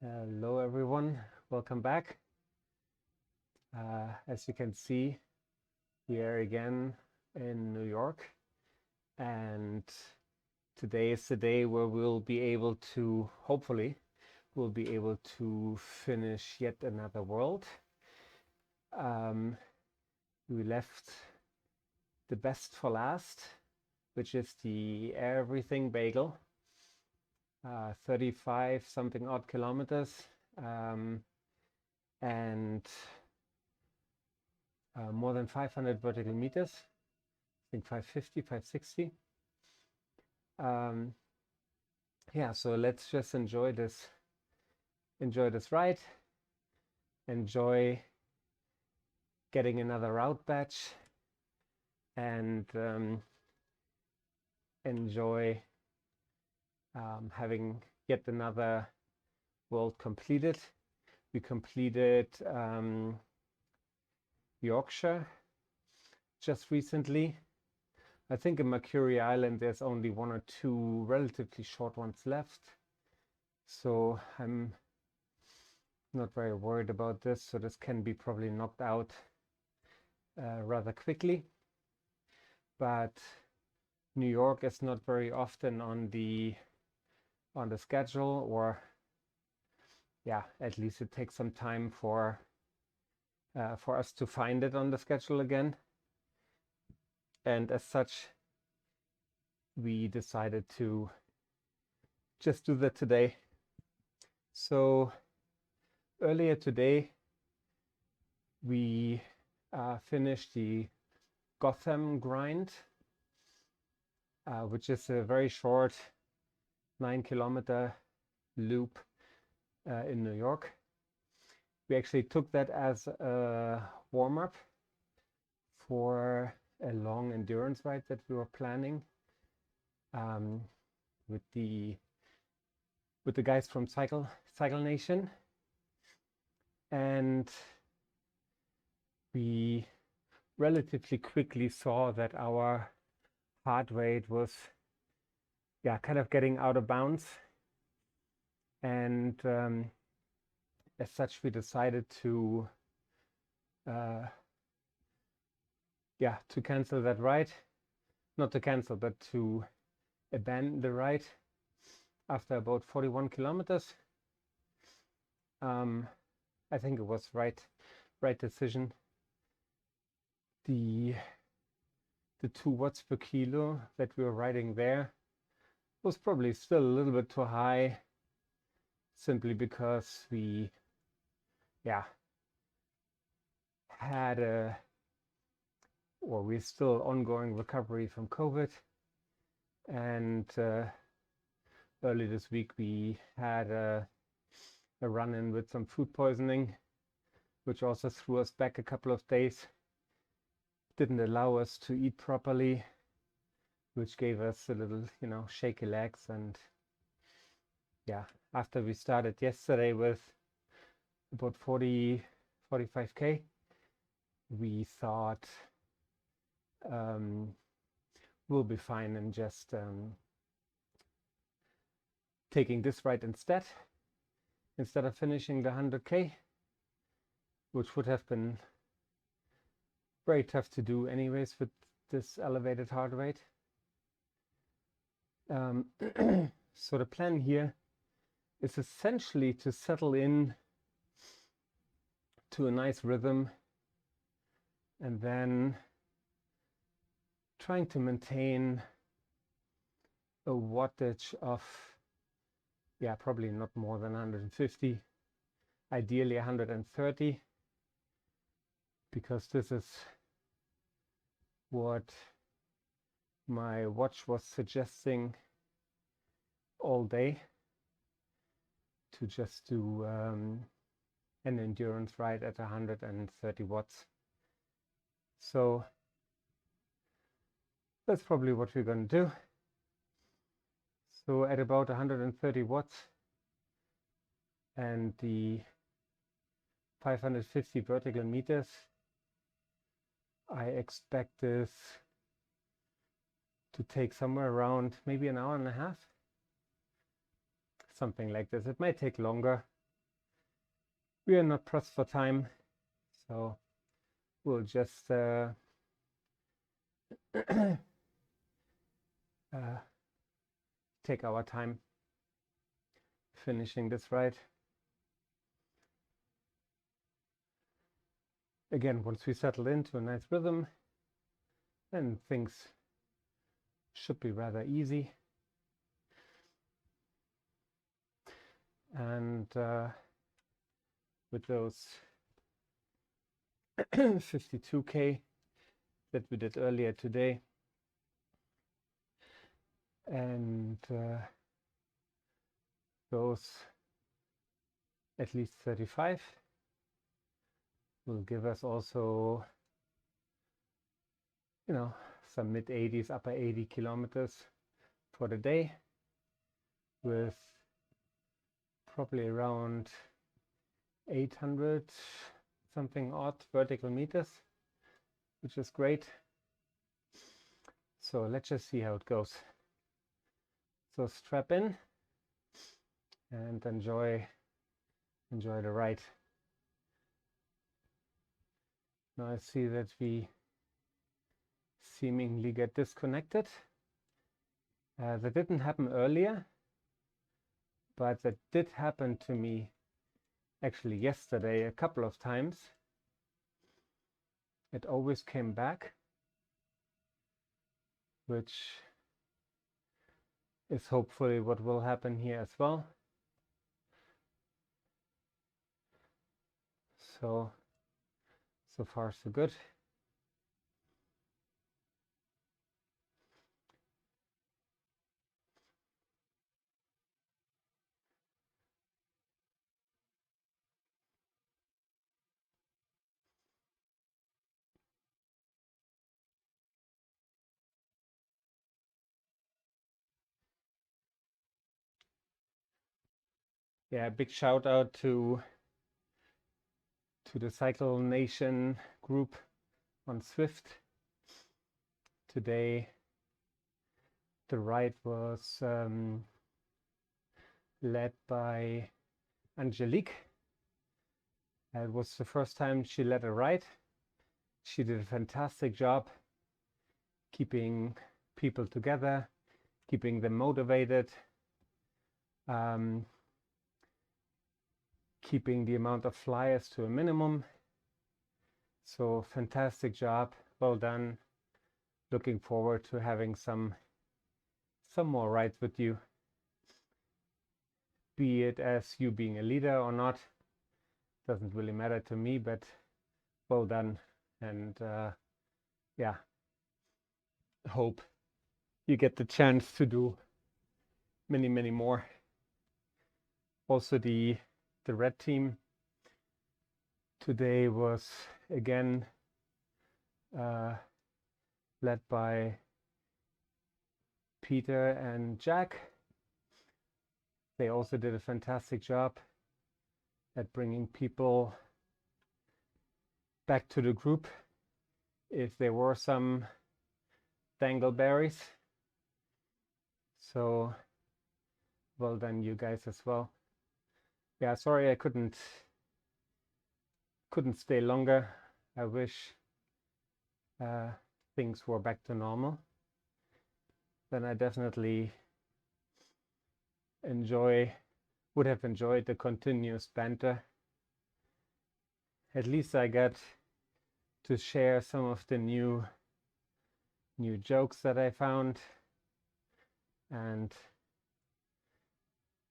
Hello everyone, welcome back. As you can see, we are again in New York, and today is the day where hopefully, we'll be able to finish yet another world. We left the best for last, which is the Everything Bagel. 35 something odd kilometers, and more than 500 vertical meters. I think 550, 560. Yeah, so let's just enjoy this ride, enjoy getting another route badge, and enjoy having yet another world completed. We completed Yorkshire just recently. I think in Mercury Island there's only one or two relatively short ones left, so I'm not very worried about this. So this can be probably knocked out rather quickly. But New York is not very often on the schedule, or yeah, at least it takes some time for us to find it on the schedule again. And as such, we decided to just do that today. So earlier today, we finished the Gotham grind, which is a very short 9-kilometer loop in New York. We actually took that as a warm-up for a long endurance ride that we were planning with the guys from Cycle Nation, and we relatively quickly saw that our heart rate was kind of getting out of bounds, and as such we decided to cancel that ride. Not to cancel, but to abandon the ride after about 41 kilometers. I think it was right decision. The 2 watts per kilo that we were riding there was probably still a little bit too high, simply because we we're still ongoing recovery from COVID, and early this week we had a run-in with some food poisoning, which also threw us back a couple of days. Didn't allow us to eat properly, which gave us a little, shaky legs. And after we started yesterday with about 45K, we thought we'll be fine and just taking this ride instead of finishing the 100K, which would have been very tough to do anyways with this elevated heart rate. So the plan here is essentially to settle in to a nice rhythm, and then trying to maintain a wattage of probably not more than 150, ideally 130, because this is what my watch was suggesting all day, to just do an endurance ride at 130 watts. So that's probably what we're going to do. So at about 130 watts and the 550 vertical meters, I expect this to take somewhere around maybe an hour and a half, something like this. It might take longer. we are not pressed for time, so we'll just take our time finishing this ride. Again, once we settle into a nice rhythm, then things should be rather easy. And with those 52K that we did earlier today, and those at least 35 will give us also, you know, some mid 80s, upper 80 kilometers for the day, with probably around 800 something odd vertical meters, which is great. So let's just see how it goes. So strap in and enjoy the ride. Now I see that we seemingly get disconnected. That didn't happen earlier, but that did happen to me actually yesterday a couple of times. It always came back, which is hopefully what will happen here as well. So far so good. Yeah, big shout out to the Cycle Nation group on Zwift. Today the ride was led by Angelique. It was the first time she led a ride. She did a fantastic job keeping people together, keeping them motivated, keeping the amount of flyers to a minimum. So fantastic job, well done. Looking forward to having some more rides with you, be it as you being a leader or not, doesn't really matter to me, but well done. And yeah, hope you get the chance to do many more. Also the red team today was again led by Peter and Jack. They also did a fantastic job at bringing people back to the group if there were some dangleberries. So well done you guys as well. Yeah, sorry I couldn't stay longer. I wish things were back to normal. Then I definitely would have enjoyed the continuous banter. At least I got to share some of the new jokes that I found, and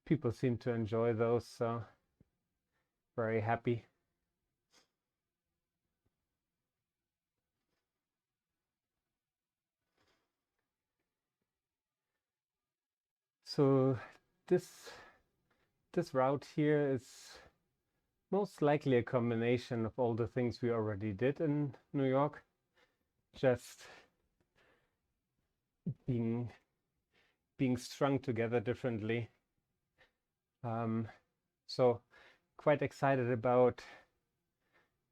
people seem to enjoy those, so very happy. So this route here is most likely a combination of all the things we already did in New York, just being strung together differently. So quite excited about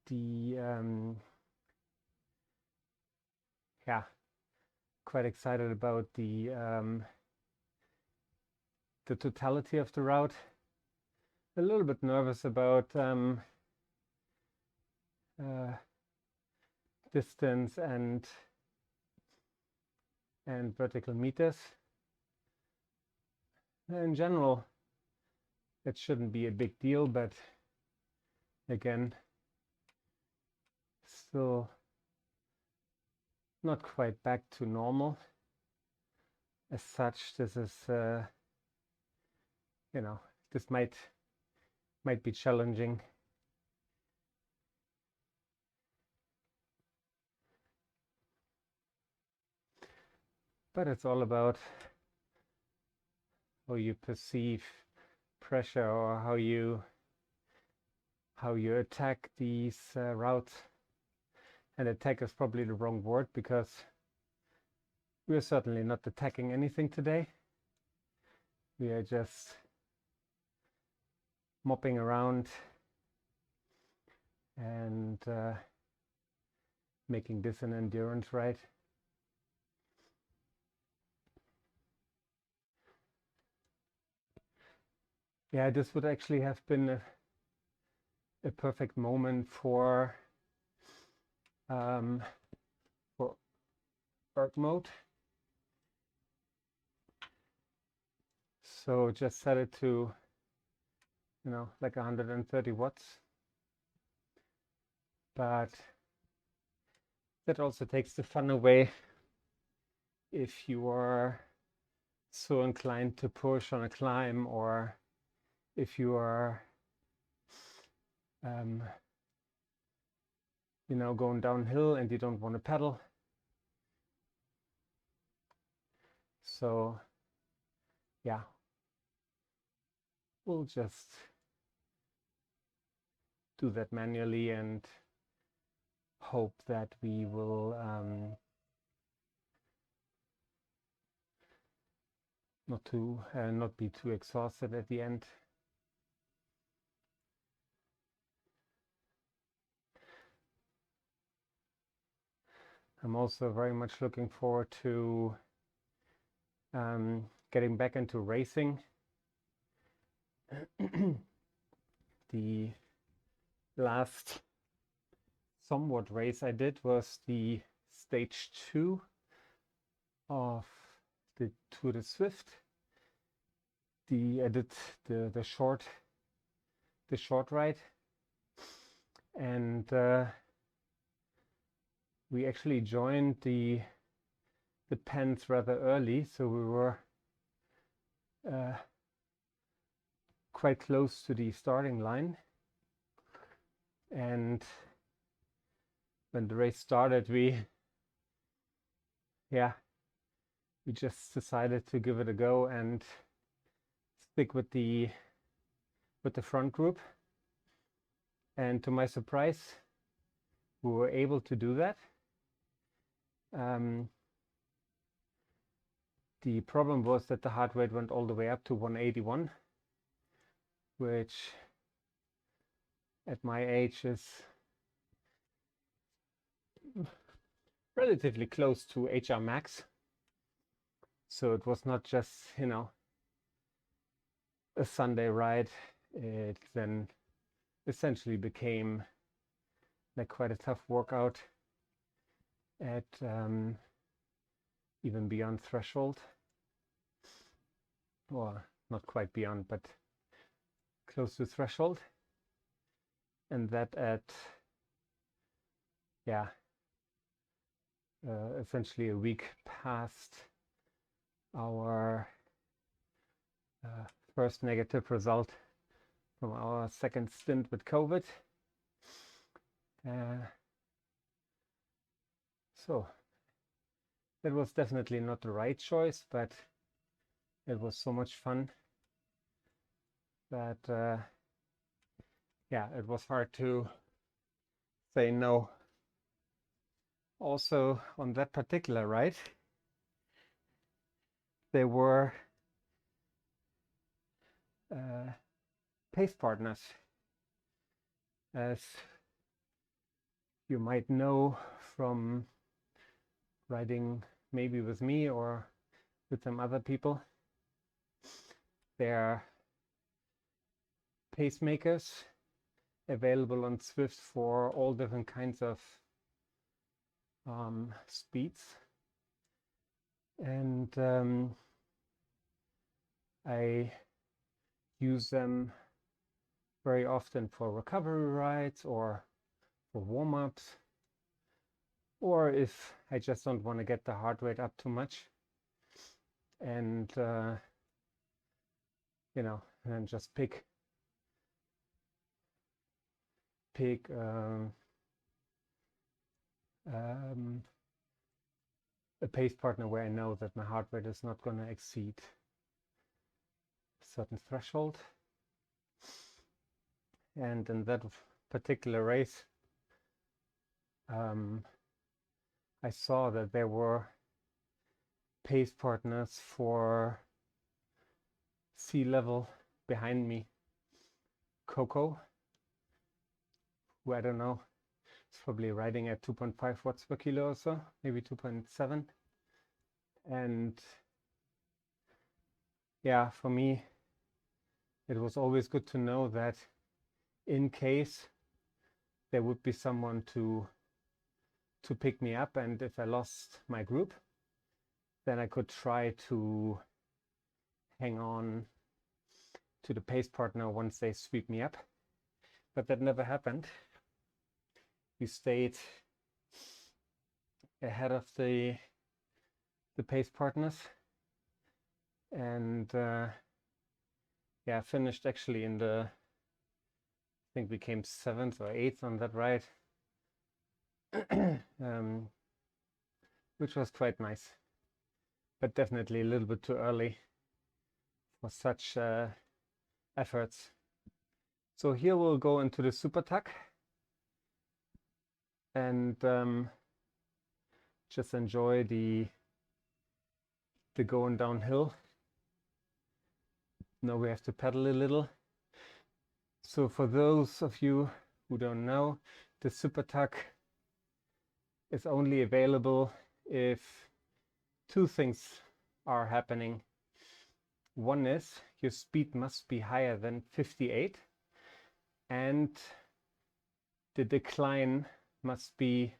the the totality of the route. A little bit nervous about distance and vertical meters. In general, it shouldn't be a big deal, but again, still not quite back to normal. As such, this is, you know, this might be challenging. But it's all about how you perceive pressure, or how you attack these routes. And attack is probably the wrong word, because we're certainly not attacking anything today. We are just mopping around and making this an endurance ride. Yeah, this would actually have been a perfect moment for erg mode. So just set it to, you know, like 130 watts. But that also takes the fun away if you are so inclined to push on a climb, or if you are you know, going downhill and you don't want to pedal. So yeah, we'll just do that manually and hope that we will not be too exhausted at the end. I'm also very much looking forward to getting back into racing. The last somewhat race I did was the stage 2 of the Tour de Zwift. I did the short ride, and we actually joined the pens rather early, so we were quite close to the starting line. And when the race started, we just decided to give it a go and stick with the front group. And to my surprise, we were able to do that. The problem was that the heart rate went all the way up to 181, which at my age is relatively close to HR max. So it was not just, you know, a Sunday ride. It then essentially became like quite a tough workout at even beyond threshold, or not quite beyond, but close to threshold. And that at essentially a week past our first negative result from our second stint with COVID. So that was definitely not the right choice, but it was so much fun that it was hard to say no. Also, on that particular ride, there were pace partners. As you might know from riding maybe with me or with some other people, they're pacemakers available on Zwift for all different kinds of speeds, and I use them very often for recovery rides or for warm-ups, or if I just don't want to get the heart rate up too much, and you know, and just pick a pace partner where I know that my heart rate is not going to exceed a certain threshold. And in that particular race, I saw that there were pace partners for sea level behind me. Coco, who I don't know, is probably riding at 2.5 watts per kilo or so, maybe 2.7. And yeah, for me, it was always good to know that in case there would be someone to pick me up, and if I lost my group, then I could try to hang on to the pace partner once they sweep me up. But that never happened. We stayed ahead of the pace partners, and yeah, finished actually in the, I think we came 7th or 8th on that ride, which was quite nice, but definitely a little bit too early for such efforts. So here we'll go into the super tuck and just enjoy the going downhill. Now we have to pedal a little. So for those of you who don't know, the super tuck is only available if two things are happening. One is your speed must be higher than 58, and the decline must be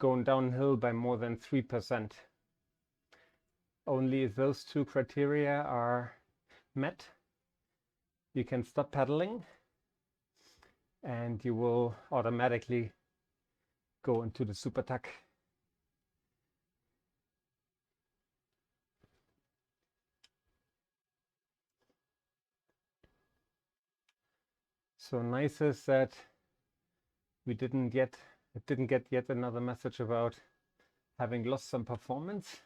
going downhill by more than 3%. Only if those two criteria are met, you can stop pedaling and you will automatically go into the super tuck. So nice is that we didn't get yet another message about having lost some performance,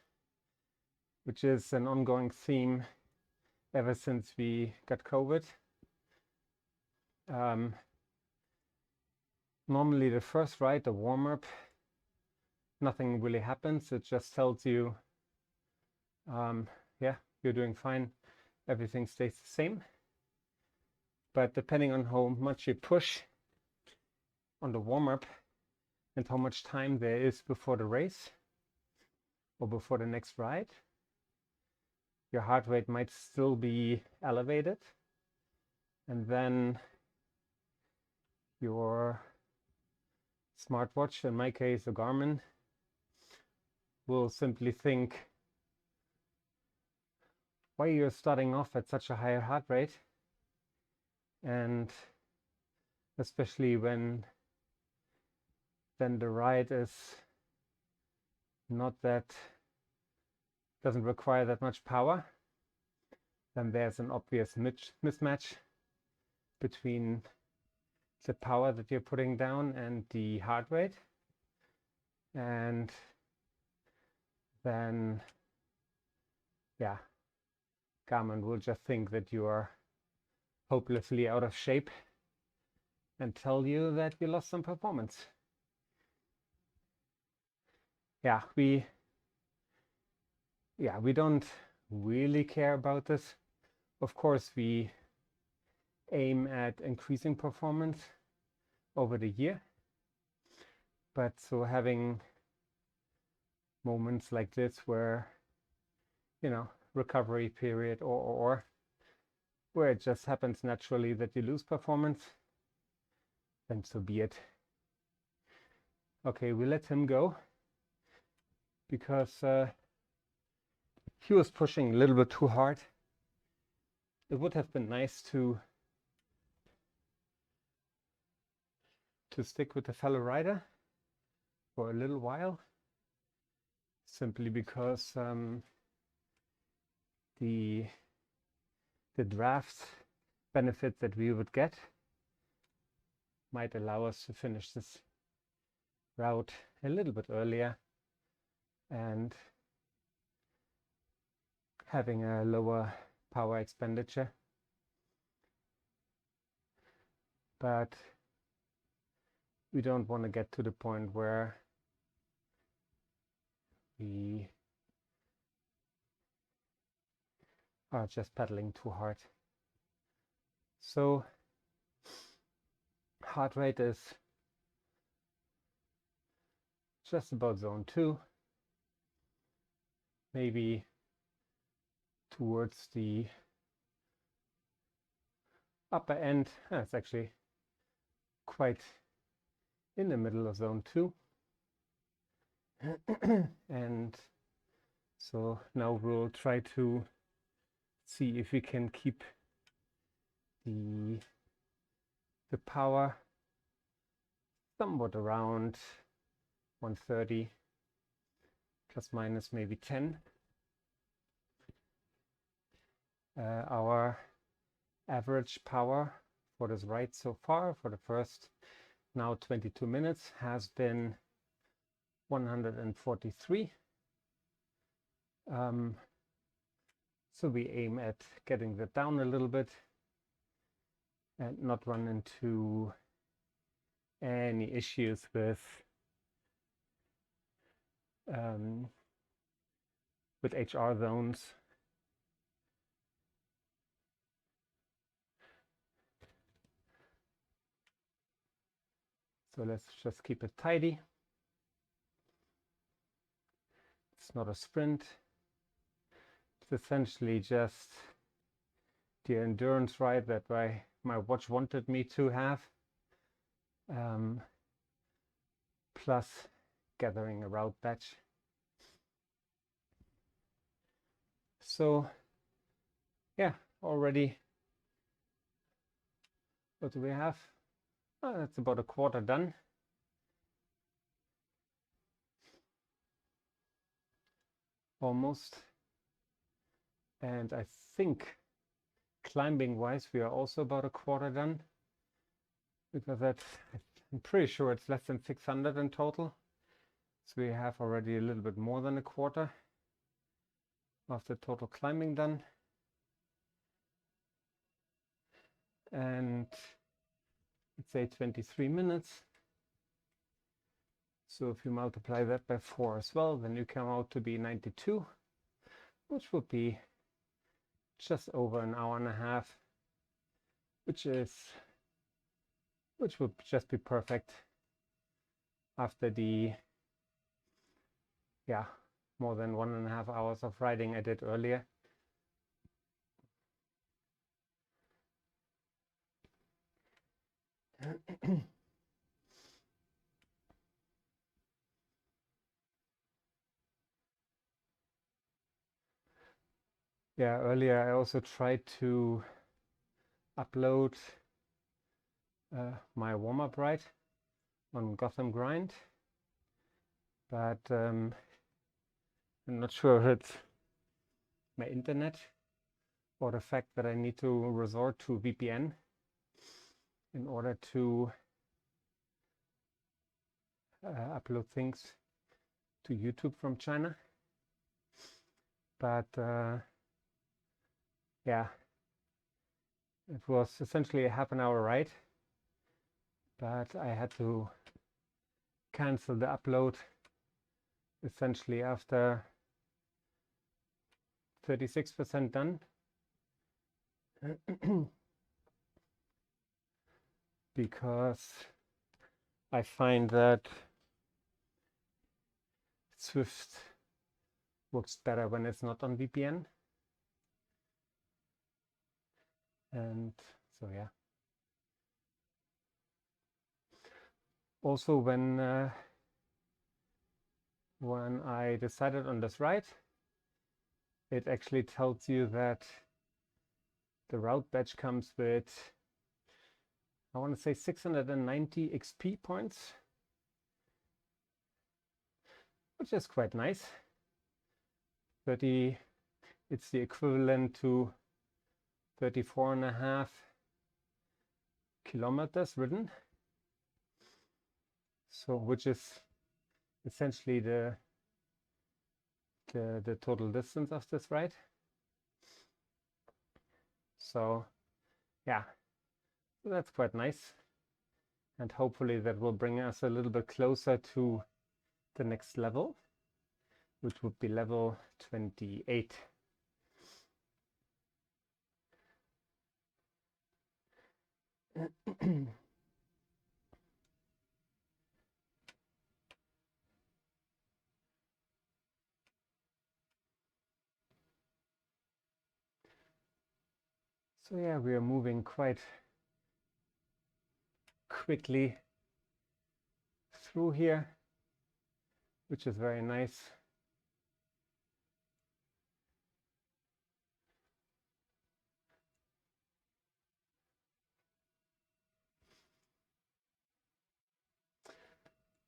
which is an ongoing theme ever since we got COVID. Normally the first ride, the warm-up, nothing really happens. It just tells you, yeah, you're doing fine. Everything stays the same. But depending on how much you push on the warm-up and how much time there is before the race or before the next ride, your heart rate might still be elevated, and then your smartwatch, in my case a Garmin, will simply think, why you're starting off at such a higher heart rate, and especially when then the ride is not that, doesn't require that much power, then there's an obvious mismatch between the power that you're putting down and the heart rate, and then yeah, Garmin will just think that you are hopelessly out of shape and tell you that you lost some performance. Yeah, we don't really care about this. Of course, we aim at increasing performance over the year, but so having moments like this where, you know, recovery period or where it just happens naturally that you lose performance, then so be it. Okay, we let him go because he was pushing a little bit too hard. It would have been nice to stick with the fellow rider for a little while, simply because the draft benefit that we would get might allow us to finish this route a little bit earlier and having a lower power expenditure. But we don't want to get to the point where we are just pedaling too hard. So heart rate is just about zone 2, maybe towards the upper end. It's actually quite in the middle of zone 2. And so now we'll try to see if we can keep the power somewhat around 130 plus minus maybe 10. Our average power for this ride so far for the first now 22 minutes has been 143. So we aim at getting that down a little bit and not run into any issues with HR zones. So let's just keep it tidy. It's not a sprint. It's essentially just the endurance ride that my watch wanted me to have, plus gathering a route badge. So yeah, already, what do we have? Oh, that's about a quarter done. Almost. And I think climbing wise, we are also about a quarter done, because I'm pretty sure it's less than 600 in total. So we have already a little bit more than a quarter of the total climbing done. And let's say 23 minutes. So if you multiply that by 4 as well, then you come out to be 92, which would be just over an hour and a half, which would just be perfect after the more than 1.5 hours of riding I did earlier. Yeah, earlier I also tried to upload my warm-up ride on Gotham Grind, but I'm not sure if it's my internet or the fact that I need to resort to VPN in order to upload things to YouTube from China. But yeah, it was essentially a half-an-hour ride, but I had to cancel the upload essentially after 36% done. Because I find that Zwift works better when it's not on VPN. And so yeah. Also, when I decided on this ride, it actually tells you that the route badge comes with, I want to say 690 XP points, which is quite nice. 30, it's the equivalent to 34.5 kilometers ridden. So, which is essentially the total distance of this ride. So yeah, that's quite nice. And hopefully that will bring us a little bit closer to the next level, which would be level 28. So yeah, we are moving quite quickly through here, which is very nice.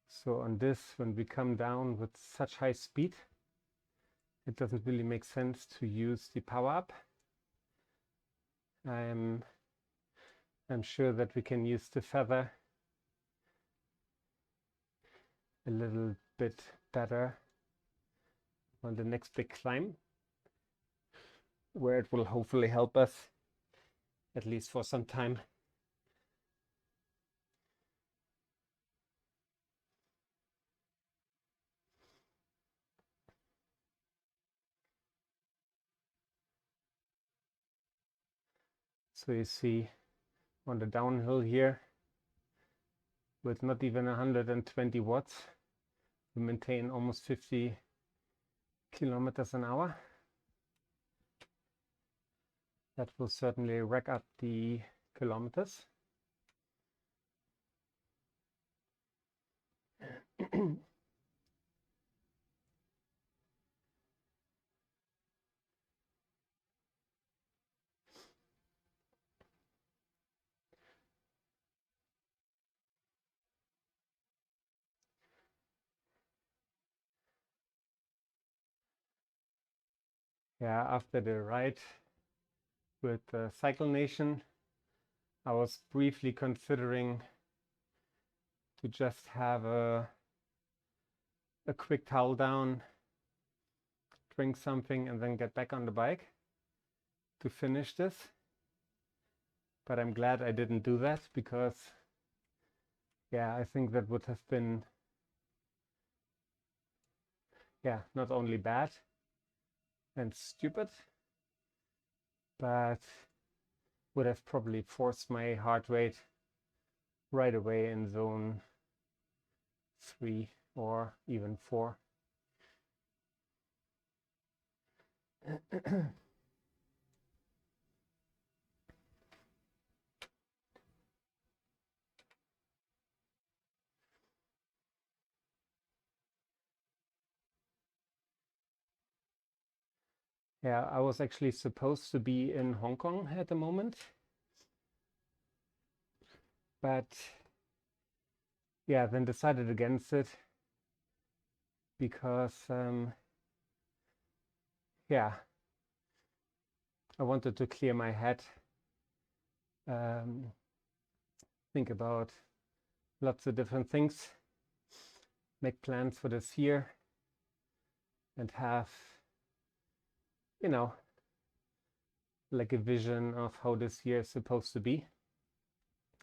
So on this, when we come down with such high speed, it doesn't really make sense to use the power up. I'm sure that we can use the feather a little bit better on the next big climb, where it will hopefully help us at least for some time. So you see on the downhill here, with not even 120 watts, we maintain almost 50 kilometers an hour. That will certainly rack up the kilometers. Yeah, after the ride with Cycle Nation, I was briefly considering to just have a quick towel down, drink something, and then get back on the bike to finish this. But I'm glad I didn't do that, because yeah, I think that would have been, yeah, not only bad and stupid, but would have probably forced my heart rate right away in zone 3 or even 4. Yeah, I was actually supposed to be in Hong Kong at the moment, but yeah, then decided against it because yeah, I wanted to clear my head, think about lots of different things, make plans for this year, and have, you know, like a vision of how this year is supposed to be.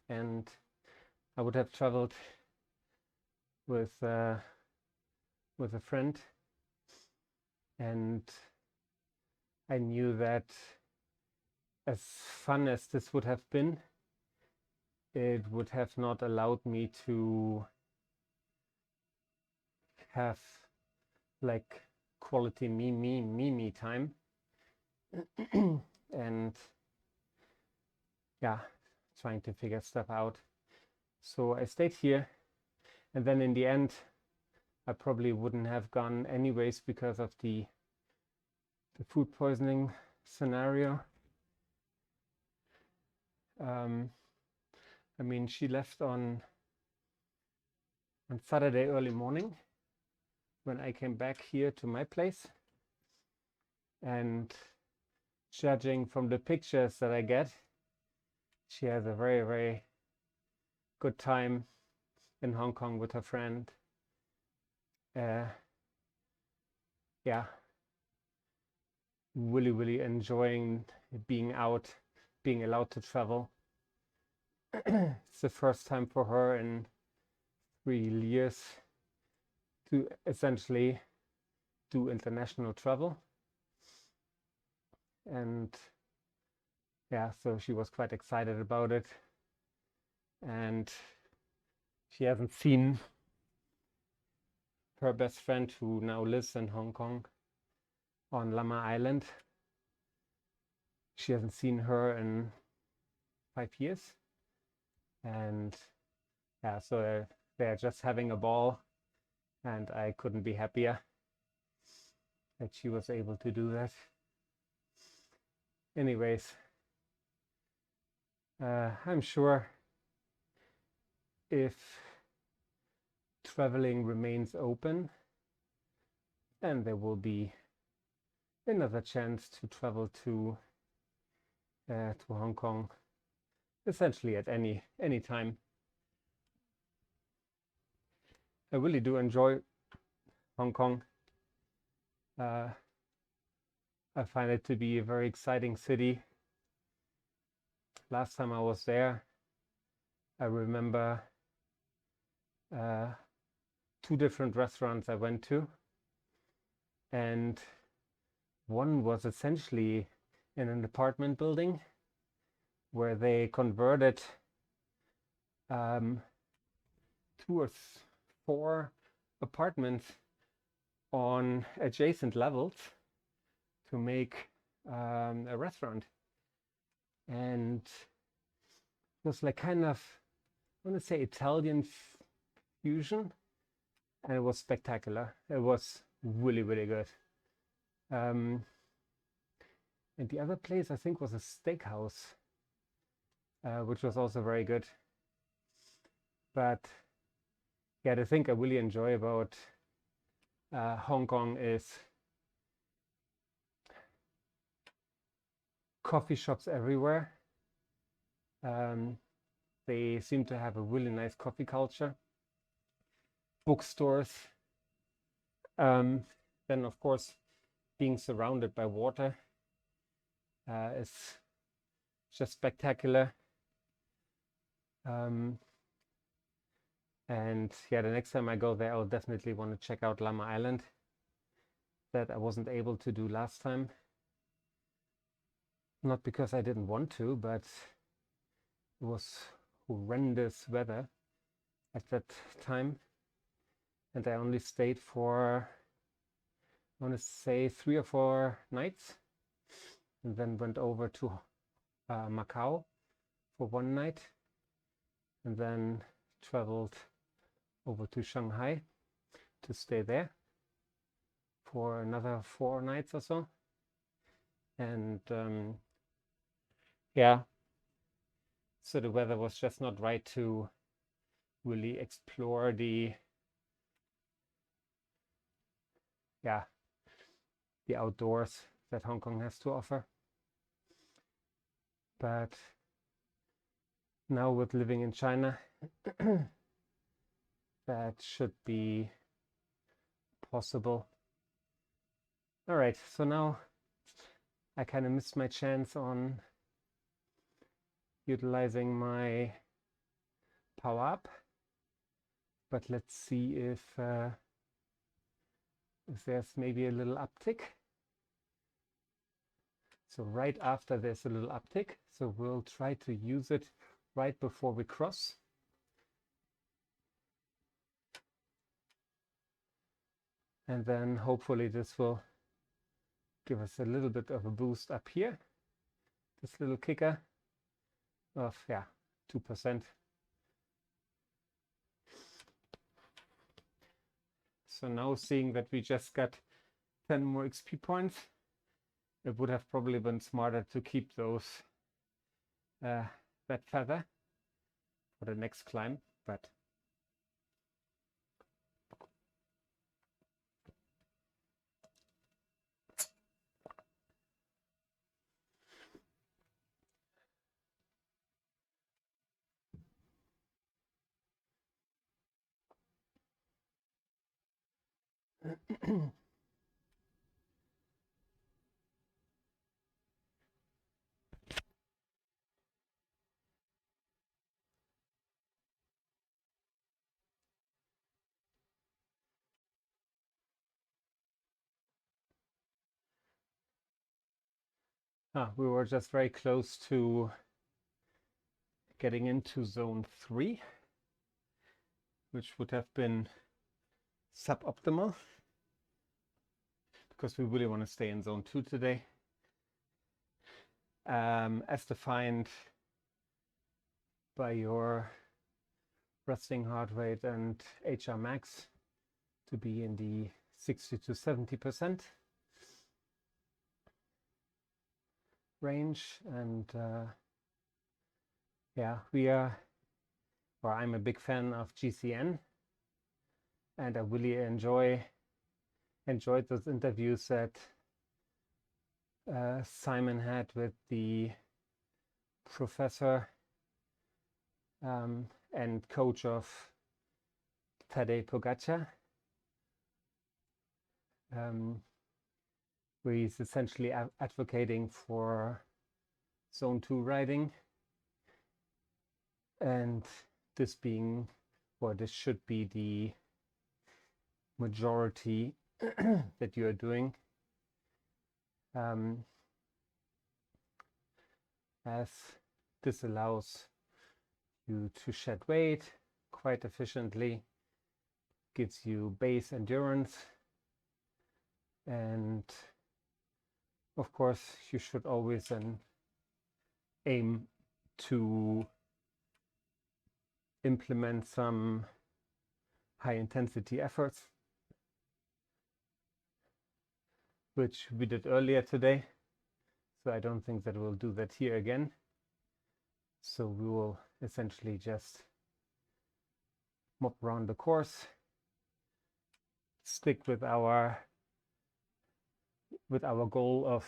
And I would have traveled with a friend, and I knew that as fun as this would have been, it would have not allowed me to have like quality me time. And yeah, trying to figure stuff out. So I stayed here, and then in the end, I probably wouldn't have gone anyways because of the food poisoning scenario. I mean, she left on Saturday early morning when I came back here to my place, and judging from the pictures that I get, she has a very, very good time in Hong Kong with her friend. Yeah, really, really enjoying being out, being allowed to travel. It's the first time for her in 3 years to essentially do international travel. And yeah, so she was quite excited about it. And she hasn't seen her best friend who now lives in Hong Kong on Lama Island. She hasn't seen her in 5 years. And yeah, so they're just having a ball, and I couldn't be happier that she was able to do that. Anyways, I'm sure if traveling remains open, then there will be another chance to travel to Hong Kong, essentially at any time. I really do enjoy Hong Kong. I find it to be a very exciting city. Last time I was there, I remember 2 different restaurants I went to, and one was essentially in an apartment building where they converted 2 or 4 apartments on adjacent levels to make a restaurant. And it was like kind of, I want to say, Italian fusion, and it was spectacular. It was really, really good. And the other place I think was a steakhouse, which was also very good. But yeah, the thing I really enjoy about Hong Kong is coffee shops everywhere. They seem to have a really nice coffee culture. Bookstores. Then, of course, being surrounded by water is just spectacular. And yeah, the next time I go there, I'll definitely want to check out Lama Island, that I wasn't able to do last time. Not because I didn't want to, but it was horrendous weather at that time. And I only stayed for, I want to say, 3 or 4 nights, and then went over to Macau for 1 night, and then traveled over to Shanghai to stay there for another 4 nights or so. And yeah, so the weather was just not right to really explore the outdoors that Hong Kong has to offer. But now with living in China, that should be possible. All right, so now I kind of missed my chance on utilizing my power up, but let's see if there's maybe a little uptick. So right after there's a little uptick, so we'll try to use it right before we cross. And then hopefully this will give us a little bit of a boost up here, this little kicker. of, yeah, 2%. So now seeing that we just got 10 more XP points, it would have probably been smarter to keep those that feather for the next climb, but we were just very close to getting into zone 3, which would have been suboptimal because we really want to stay in zone 2 today. As defined by your resting heart rate and HR max to be in the 60 to 70% range. And yeah, I'm a big fan of GCN, and I really enjoyed those interviews that Simon had with the professor and coach of Tadej Pogačar, where he's essentially advocating for zone 2 riding, and this should be the majority that you are doing, as this allows you to shed weight quite efficiently, gives you base endurance, and of course you should always then aim to implement some high intensity efforts, which we did earlier today. So I don't think that we'll do that here again. So we will essentially just mop around the course, stick with our goal of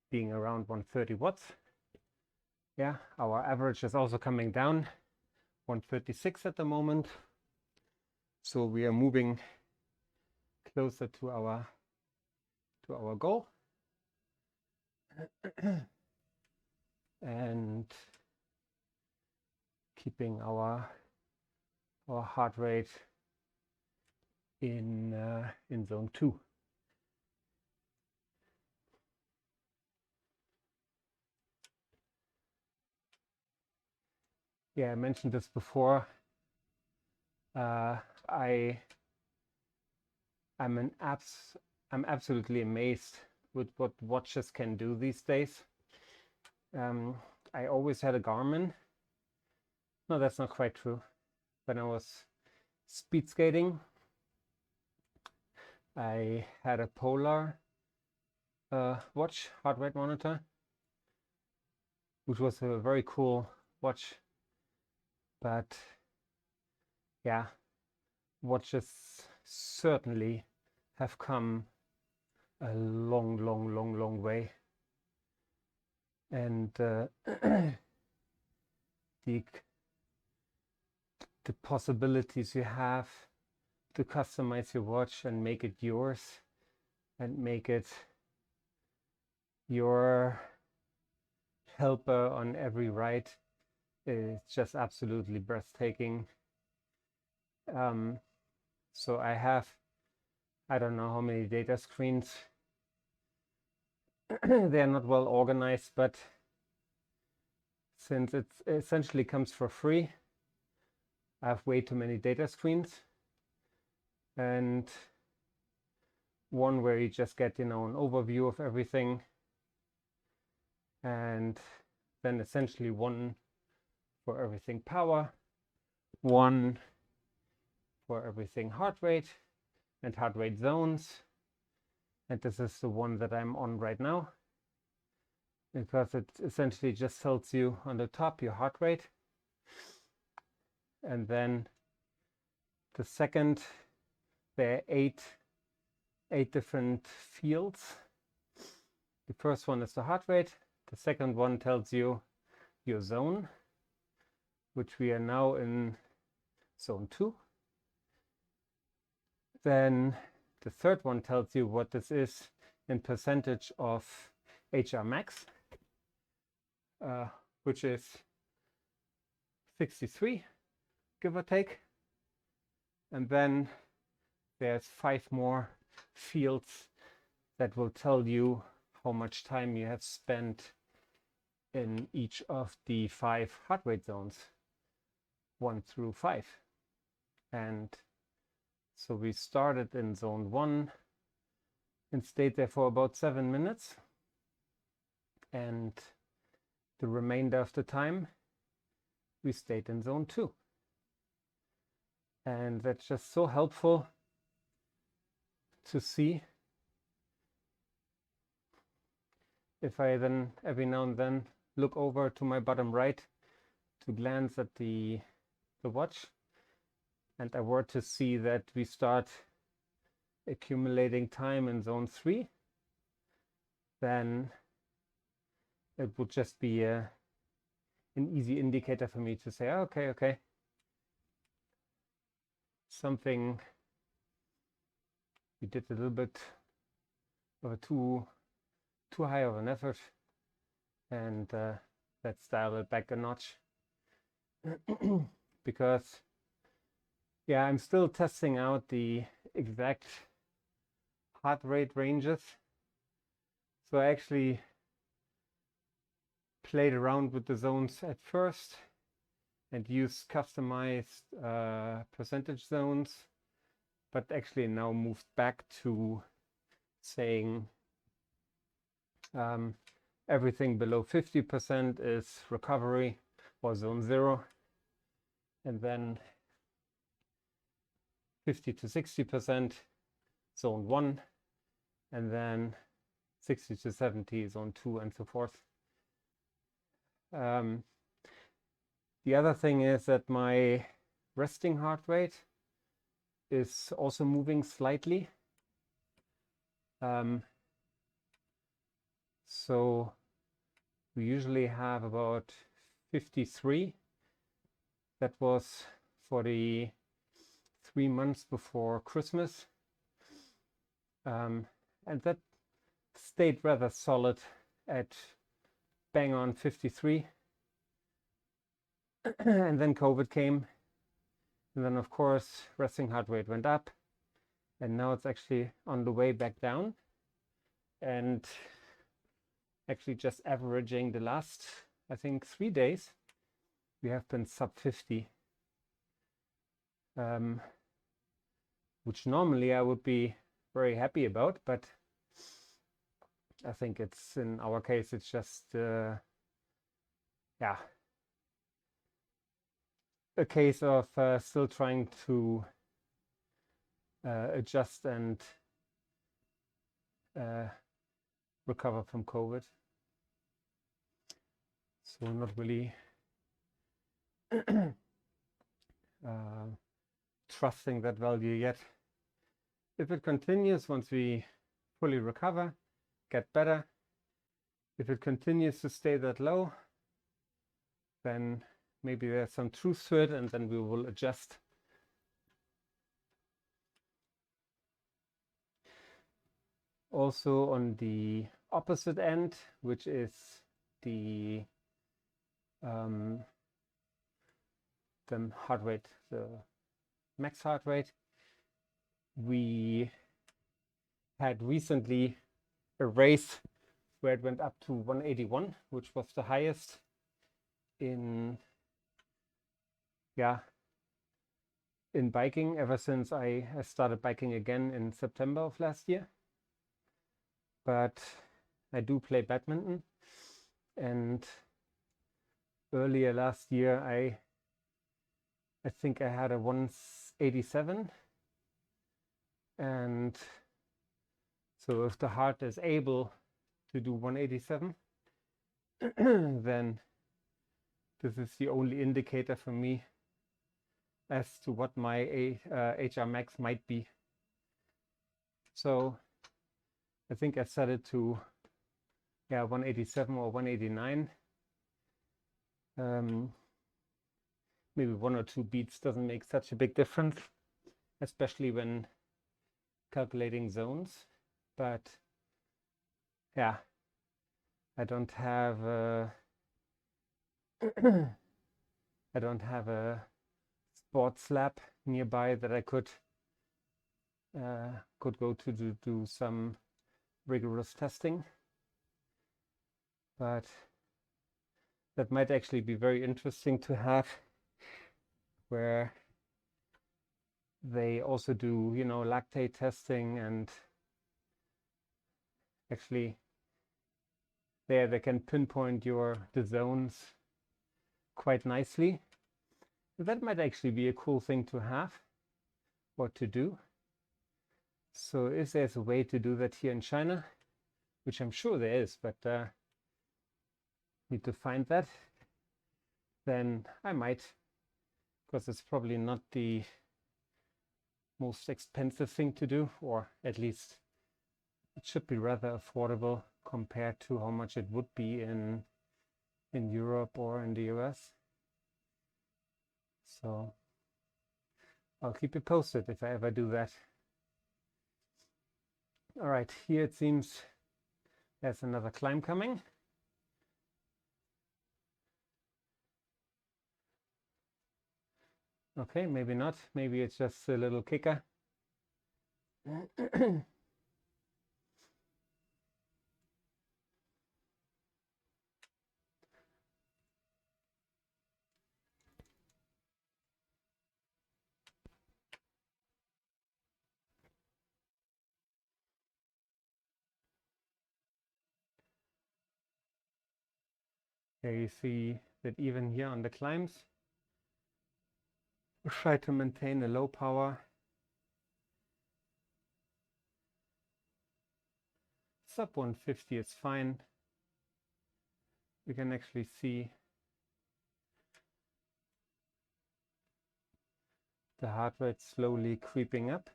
being around 130 watts. Yeah, our average is also coming down, 136 at the moment. So we are moving closer to our goal. And keeping our heart rate in zone 2. Yeah, I mentioned this before. I'm absolutely amazed with what watches can do these days. I always had a Garmin. No, that's not quite true. When I was speed skating, I had a Polar watch, heart rate monitor, which was a very cool watch. But yeah, watches certainly have come a long way. And the possibilities you have to customize your watch and make it yours and make it your helper on every ride is just absolutely breathtaking. So I don't know how many data screens. They are not well organized, but since it essentially comes for free, I have way too many data screens, and one where you just get, an overview of everything, and then essentially 1 for everything power, 1 for everything heart rate and heart rate zones. And this is the one that I'm on right now, because it essentially just tells you on the top your heart rate. And then the second, there are eight different fields. The first one is the heart rate. The second one tells you your zone, which we are now in zone 2. Then the third one tells you what this is in percentage of HR max, which is 63, give or take. And then there's 5 more fields that will tell you how much time you have spent in each of the 5 heart rate zones, 1 through 5. And so we started in zone 1 and stayed there for about 7 minutes. And the remainder of the time, we stayed in zone 2. And that's just so helpful to see. If I then every now and then look over to my bottom right to glance at the watch, and I were to see that we start accumulating time in zone 3, then it would just be an easy indicator for me to say, oh, okay, something, we did a little bit of a too high of an effort, and let's dial it back a notch. Because yeah, I'm still testing out the exact heart rate ranges. So I actually played around with the zones at first and used customized percentage zones, but actually now moved back to saying everything below 50% is recovery or zone 0, and then 50 to 60% zone 1, and then 60 to 70 zone 2, and so forth. The other thing is that my resting heart rate is also moving slightly. So we usually have about 53. That was for the 3 months before Christmas. And that stayed rather solid at bang on 53. And then COVID came. And then, of course, resting heart rate went up. And now it's actually on the way back down. And actually just averaging the last, I think, 3 days, we have been sub 50. Which normally I would be very happy about, but I think it's, in our case, it's just yeah, a case of still trying to adjust and recover from COVID. So not really trusting that value yet. If it continues, once we fully recover, get better, if it continues to stay that low, then maybe there's some truth to it, and then we will adjust. Also on the opposite end, which is the heart rate, the max heart rate, we had recently a race where it went up to 181, which was the highest in biking ever since I started biking again in September of last year. But I do play badminton, and earlier last year, I think I had a 187, and so if the heart is able to do 187, then this is the only indicator for me as to what my HR max might be. So I think I set it to 187 or 189. Maybe 1 or 2 beats doesn't make such a big difference, especially when calculating zones. But yeah, I don't have I don't have a sports lab nearby that I could go to do some rigorous testing. But that might actually be very interesting to have, where they also do, you know, lactate testing, and actually there they can pinpoint the zones quite nicely. That might actually be a cool thing to have or to do. So if there's a way to do that here in China, which I'm sure there is, but need to find that, then I might, because it's probably not the most expensive thing to do, or at least it should be rather affordable compared to how much it would be in Europe or in the US. So I'll keep you posted if I ever do that. All right, here it seems there's another climb coming. Okay, maybe not. Maybe it's just a little kicker. Here you see that even here on the climbs, we try to maintain a low power. Sub 150 is fine. We can actually see the heart rate slowly creeping up.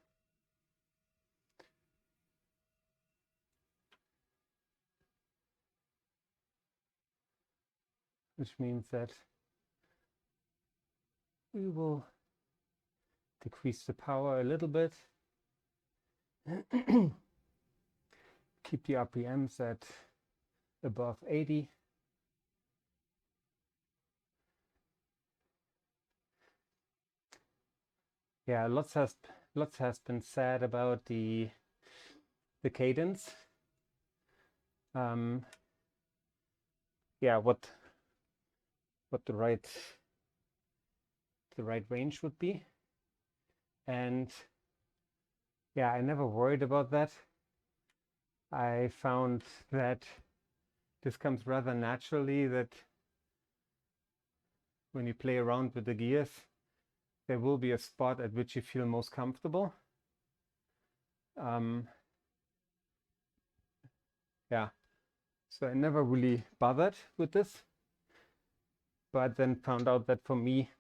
Which means that we will decrease the power a little bit. Keep the RPMs at above 80. Yeah, lots has been said about the cadence. Yeah, what the right range would be, and yeah, I never worried about that. I found that this comes rather naturally, that when you play around with the gears, there will be a spot at which you feel most comfortable. Yeah, so I never really bothered with this, but then found out that for me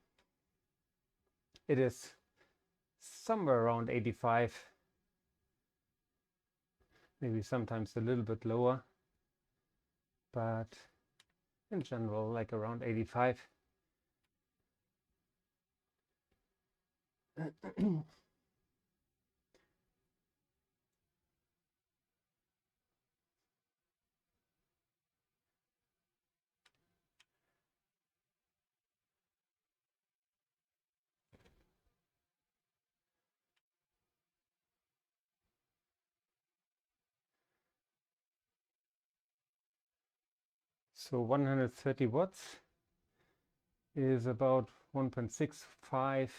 it is somewhere around 85, maybe sometimes a little bit lower, but in general like around 85. So 130 watts is about 1.65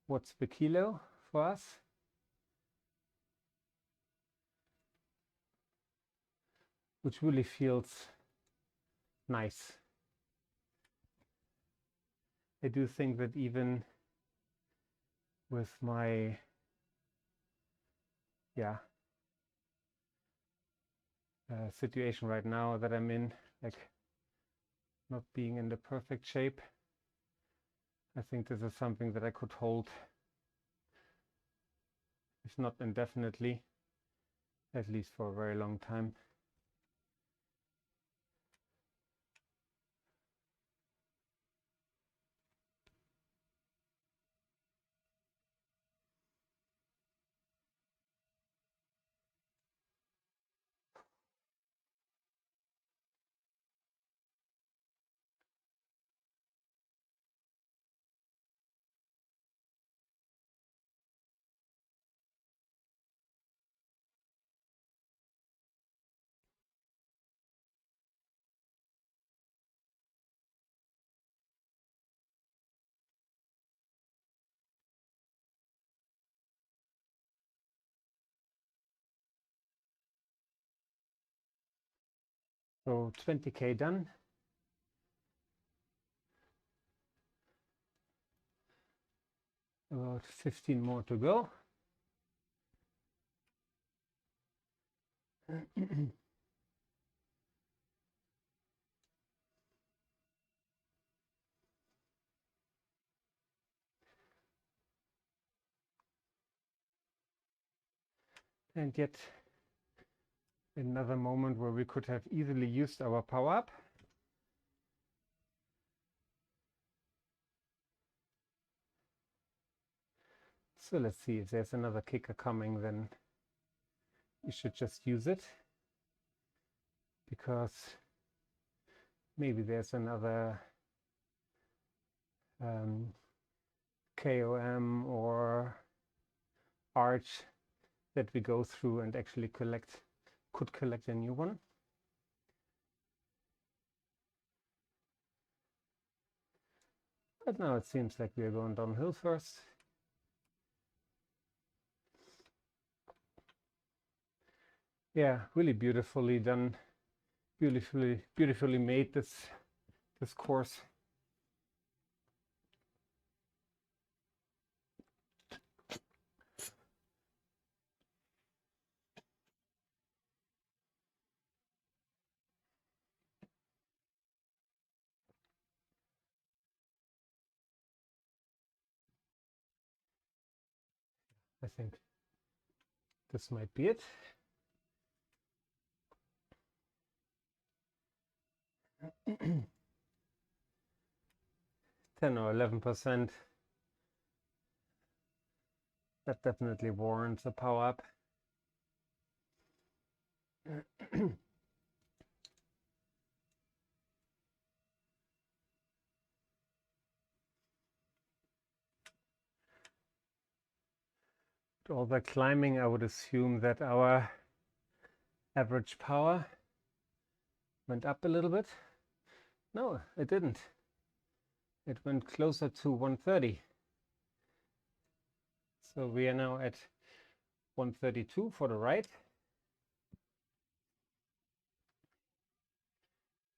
watts per kilo for us. Which really feels nice. I do think that even with my situation right now that I'm in, like not being in the perfect shape, I think this is something that I could hold, if not indefinitely, at least for a very long time. So 20K done. About 15 more to go. And yet another moment where we could have easily used our power up. So let's see, if there's another kicker coming, then you should just use it, because maybe there's another KOM or arch that we go through and actually could collect a new one. But now it seems like we are going downhill first. Yeah, really beautifully done, beautifully made this course. I think this might be it. Ten or 11%. That definitely warrants a power up. All the climbing, I would assume that our average power went up a little bit. No, it didn't. It went closer to 130. So we are now at 132 for the right,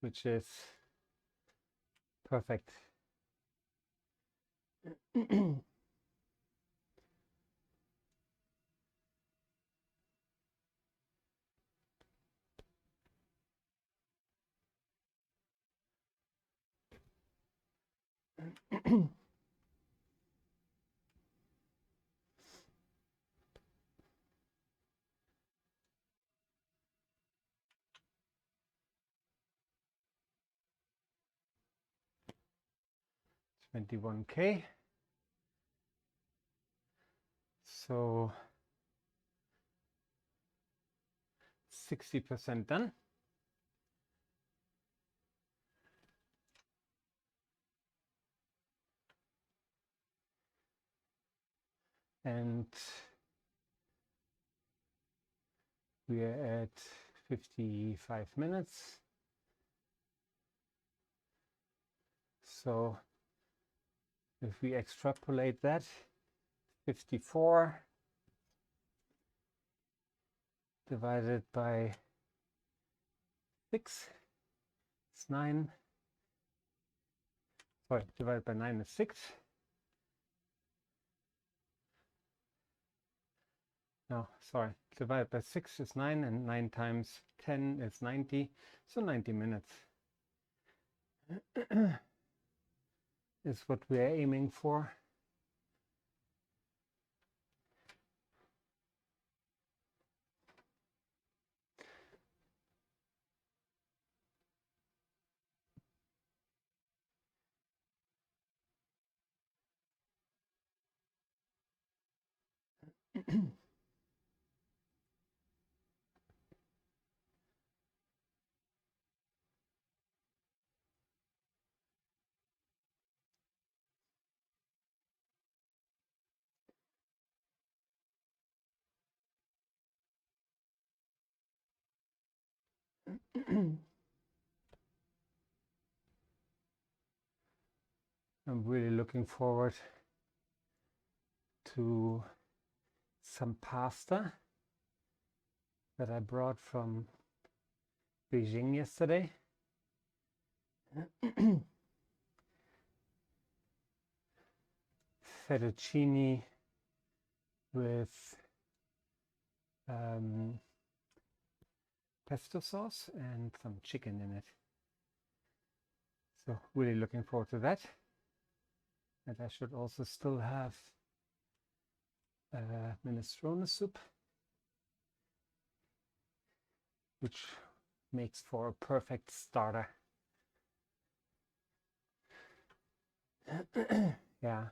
which is perfect. 21K. So 60% done. And we are at 55 minutes. So if we extrapolate that, 54 divided by 6 is 9. sorry, divided by 9 is 6. No, sorry, divided by 6 is 9, and 9 times 10 is 90, so 90 minutes is what we are aiming for. I'm really looking forward to some pasta that I brought from Beijing yesterday. Fettuccine with pesto sauce and some chicken in it. So really looking forward to that. And I should also still have minestrone soup, which makes for a perfect starter. Yeah.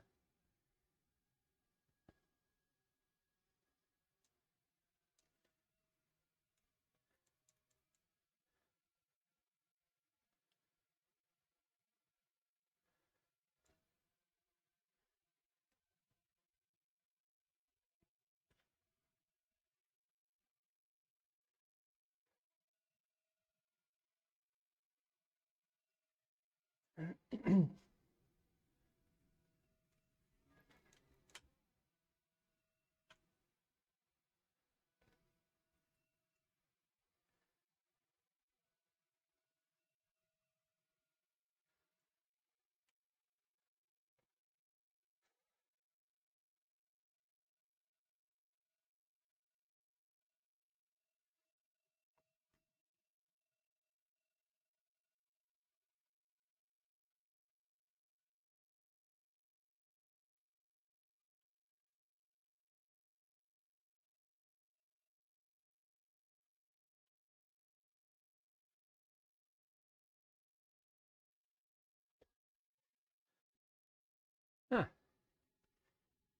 Ah,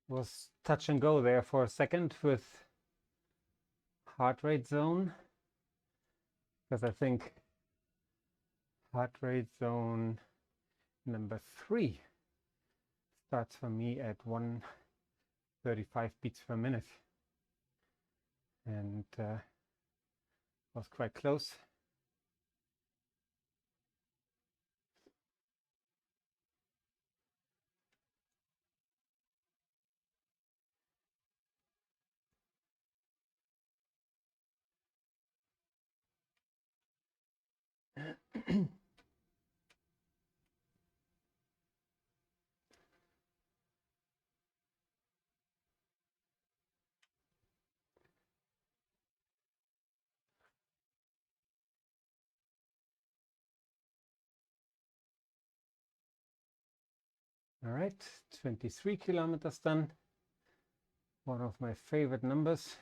was touch and go there for a second with heart rate zone, because I think heart rate zone number 3 starts for me at 135 beats per minute, and was quite close. All right, 23 kilometers done. One of my favorite numbers.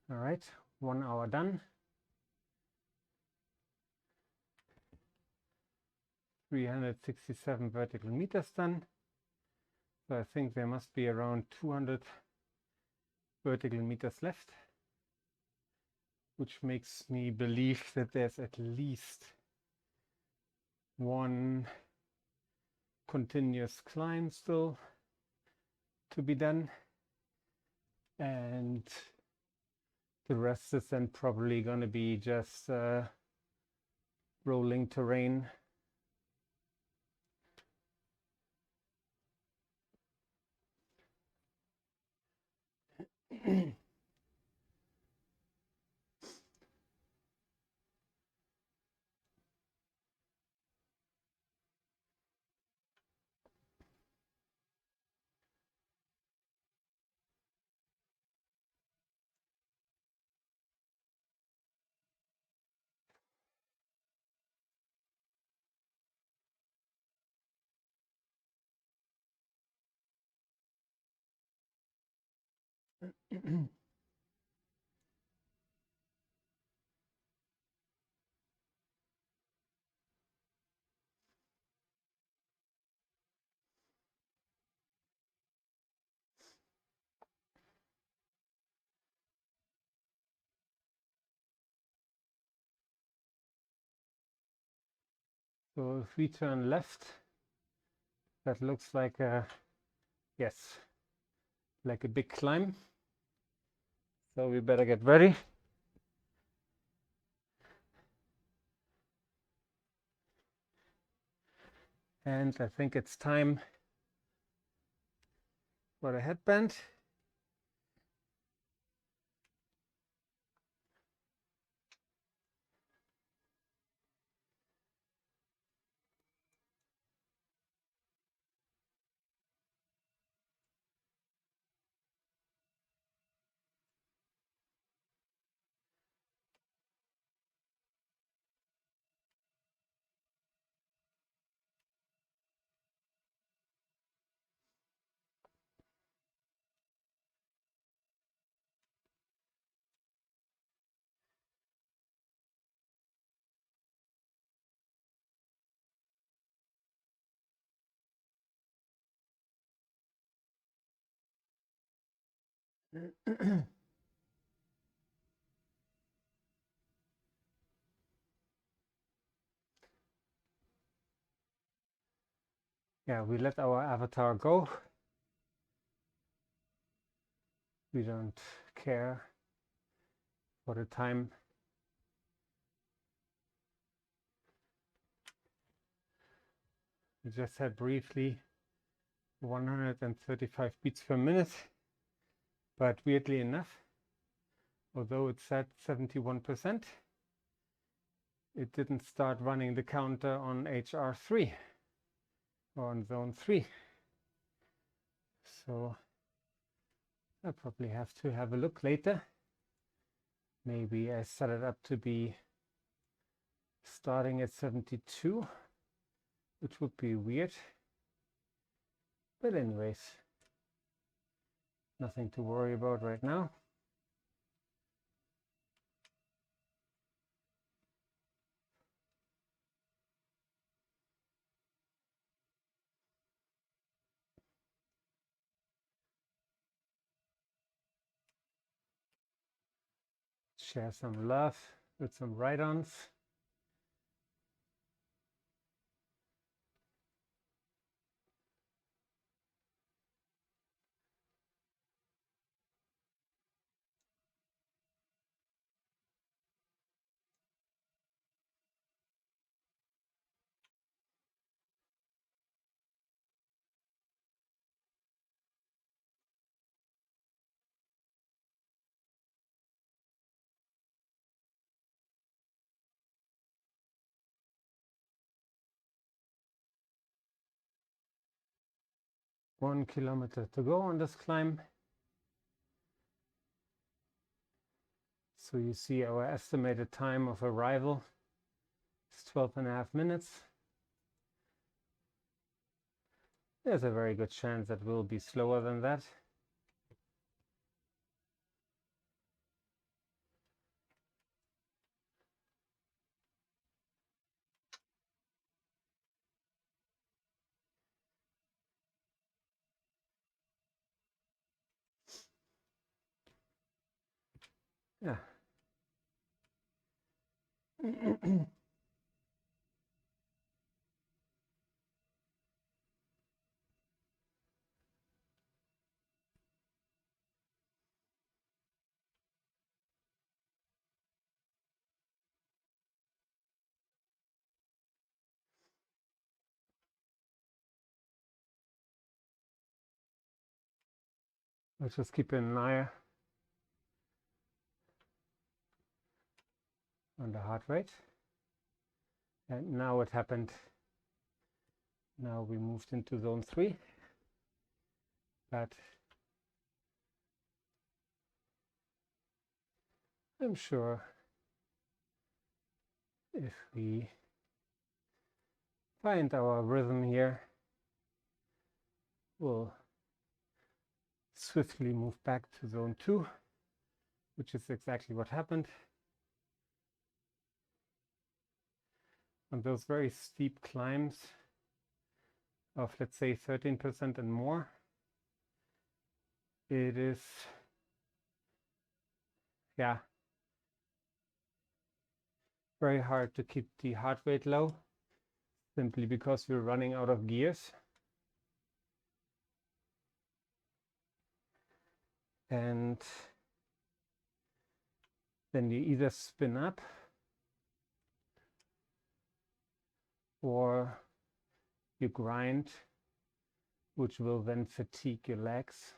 All right, 1 hour done. 367 vertical meters done. So I think there must be around 200 vertical meters left, which makes me believe that there's at least one continuous climb still to be done, and the rest is then probably going to be just rolling terrain. So if we turn left, that looks like a, yes, like a big climb. So we better get ready. And I think it's time for the headband. Yeah, we let our avatar go. We don't care for the time. We just had briefly 135 beats per minute, but weirdly enough, although it's at 71%, it didn't start running the counter on HR3 or on zone 3. So I probably have to have a look later. Maybe I set it up to be starting at 72, which would be weird. But anyways, nothing to worry about right now. Share some love with some ride-ons. One kilometer to go on this climb. So you see our estimated time of arrival is 12.5 minutes. There's a very good chance that we'll be slower than that. Yeah. Let's just keep an eye on the heart rate. And now what happened? Now we moved into zone 3, but I'm sure if we find our rhythm here, we'll swiftly move back to zone 2, which is exactly what happened. On those very steep climbs of, let's say, 13% and more, it is, yeah, very hard to keep the heart rate low, simply because we're running out of gears. And then you either spin up or you grind, which will then fatigue your legs.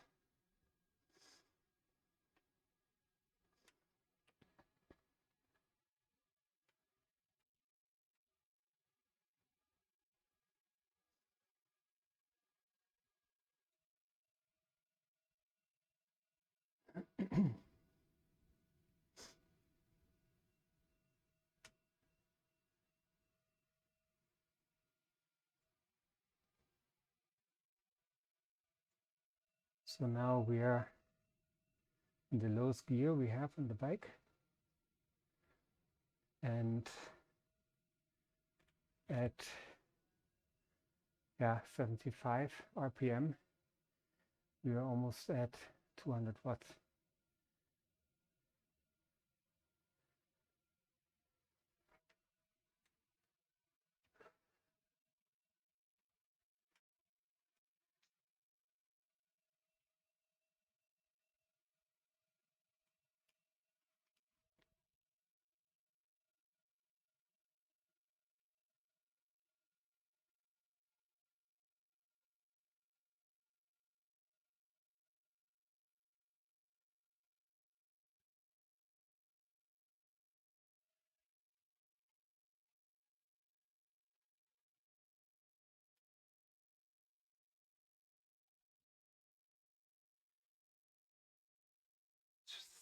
So now we are in the lowest gear we have on the bike, and at 75 RPM, we are almost at 200 watts.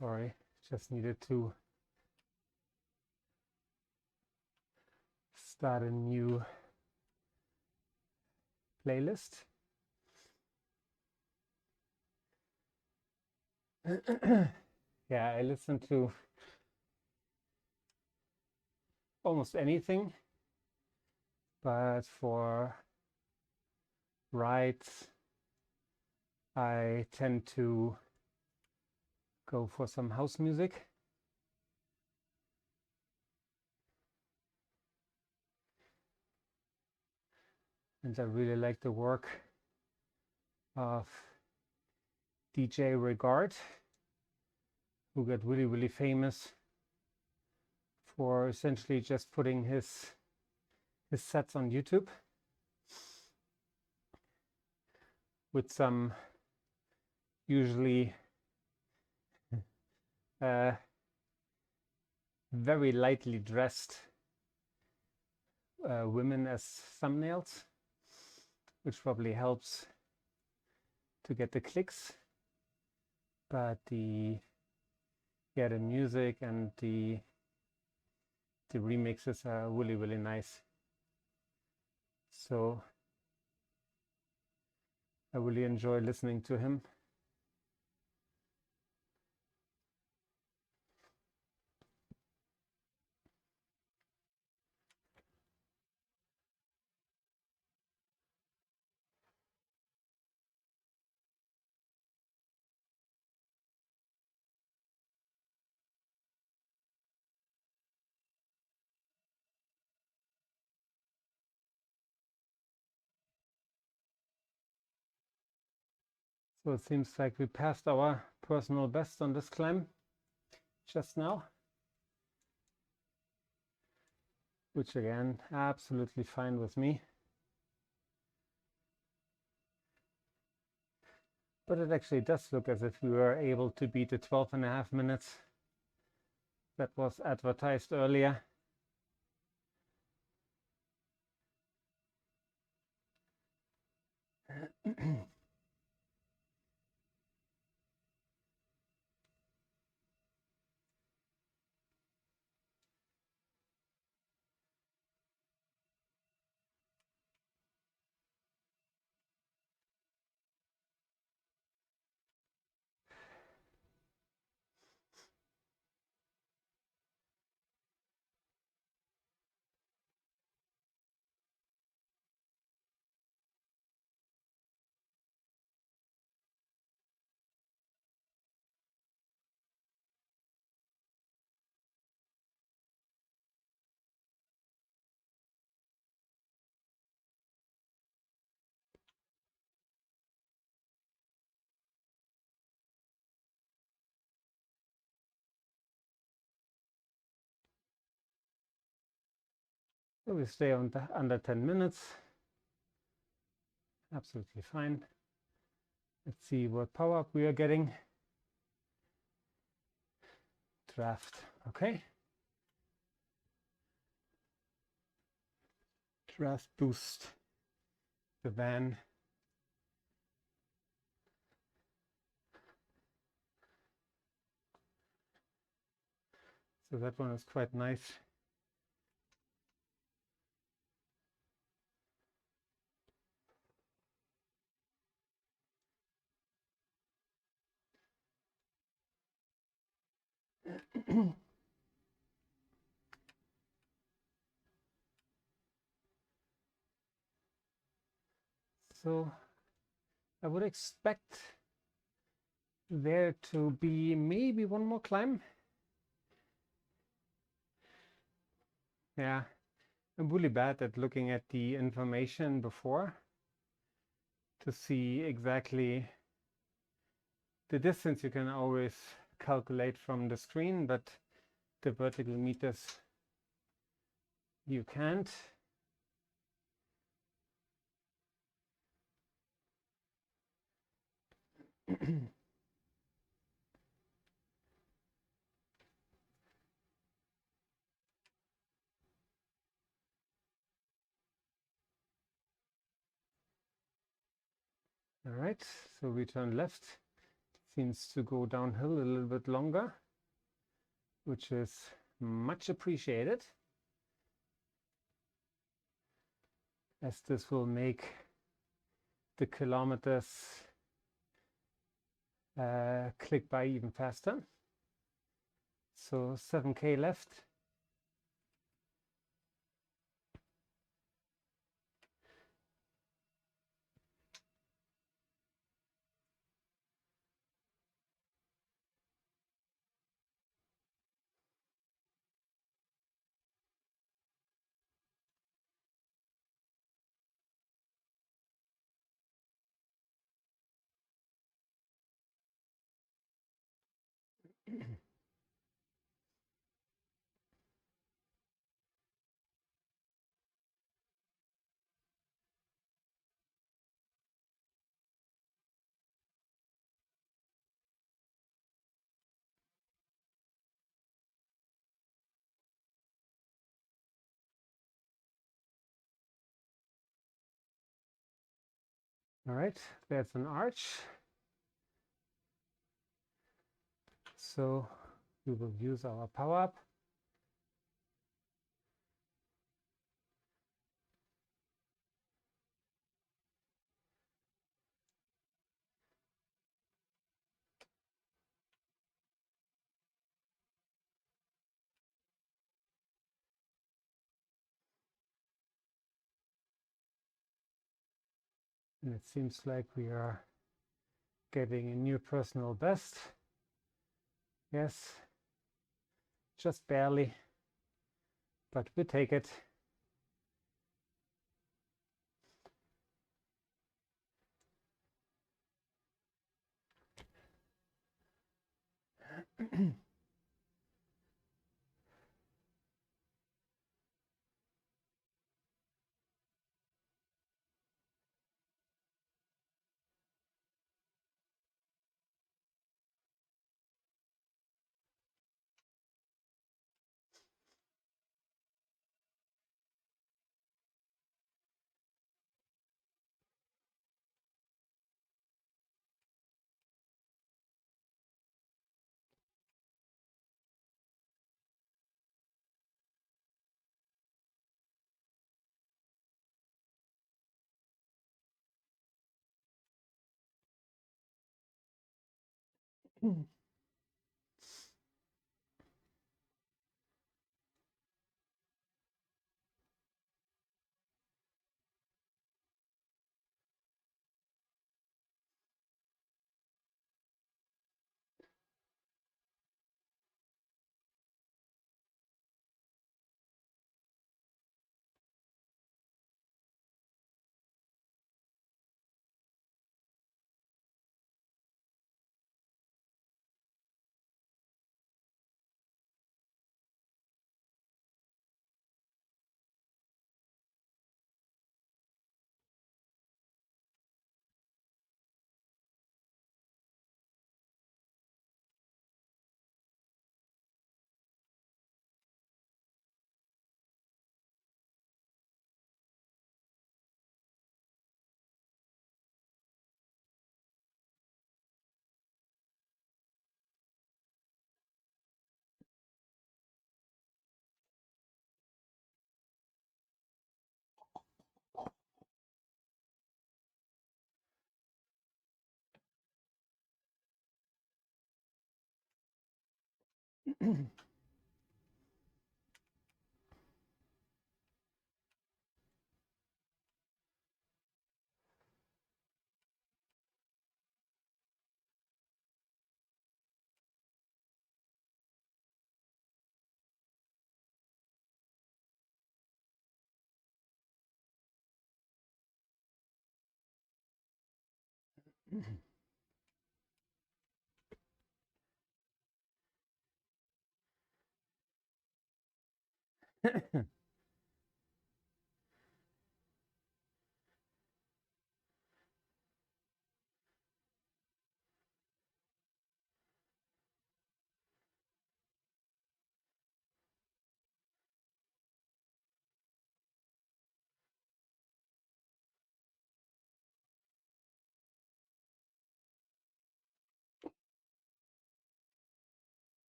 Sorry, just needed to start a new playlist. Yeah, I listen to almost anything, but for rides, I tend to go for some house music. And I really like the work of DJ Regard, who got really, really famous for essentially just putting his sets on YouTube with some usually very lightly dressed women as thumbnails, which probably helps to get the clicks. But the music and the remixes are really, really nice. So I really enjoy listening to him. So it seems like we passed our personal best on this climb just now, which again, absolutely fine with me. But it actually does look as if we were able to beat the 12.5 minutes that was advertised earlier. So we stay on under 10 minutes. Absolutely fine. Let's see what power up we are getting. Draft, okay. Draft boost the van. So that one is quite nice. So I would expect there to be maybe one more climb. Yeah, I'm really bad at looking at the information before to see exactly the distance. You can always calculate from the screen, but the vertical meters you can't. All right, so we turn left. Seems to go downhill a little bit longer, which is much appreciated, as this will make the kilometers click by even faster. So 7K left. All right, there's an arch. So we will use our power up. And it seems like we are getting a new personal best. Yes, just barely, but we take it.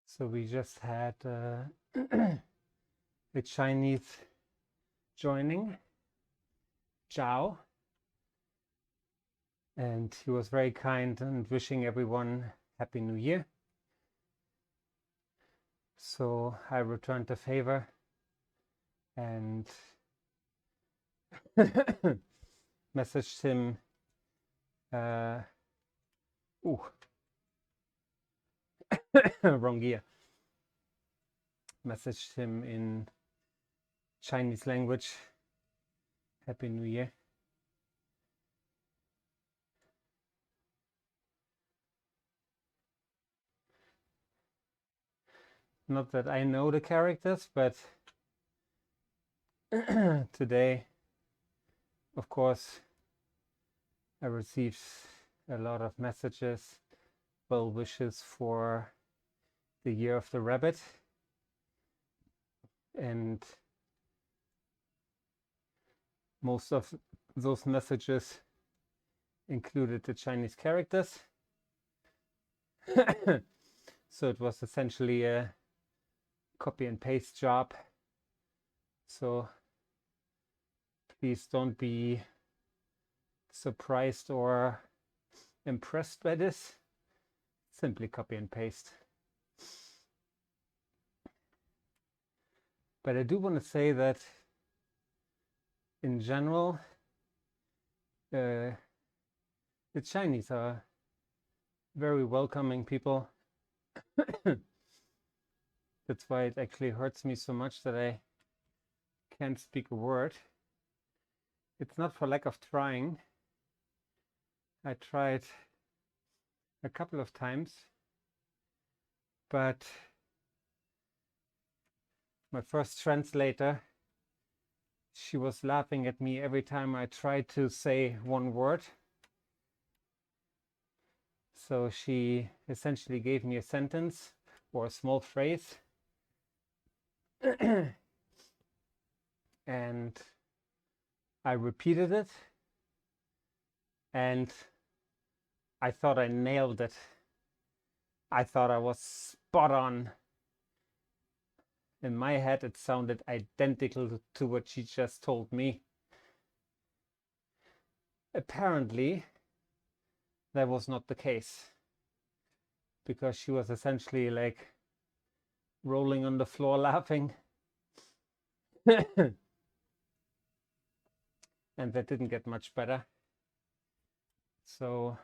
So we just had a Chinese joining, Zhao, and he was very kind and wishing everyone Happy New Year. So I returned the favor and messaged him. Wrong year. Messaged him in Chinese language, Happy New Year. Not that I know the characters, but today, of course, I received a lot of messages, well wishes for the year of the rabbit, and most of those messages included the Chinese characters. So it was essentially a copy and paste job. So please don't be surprised or impressed by this. Simply copy and paste. But I do want to say that in general, the Chinese are very welcoming people. That's why it actually hurts me so much that I can't speak a word. It's not for lack of trying. I tried a couple of times, but my first translator, she was laughing at me every time I tried to say one word. So she essentially gave me a sentence or a small phrase. And I repeated it, and I thought I nailed it. I thought I was spot on. In my head, it sounded identical to what she just told me. Apparently, that was not the case, because she was essentially like rolling on the floor laughing. And that didn't get much better. So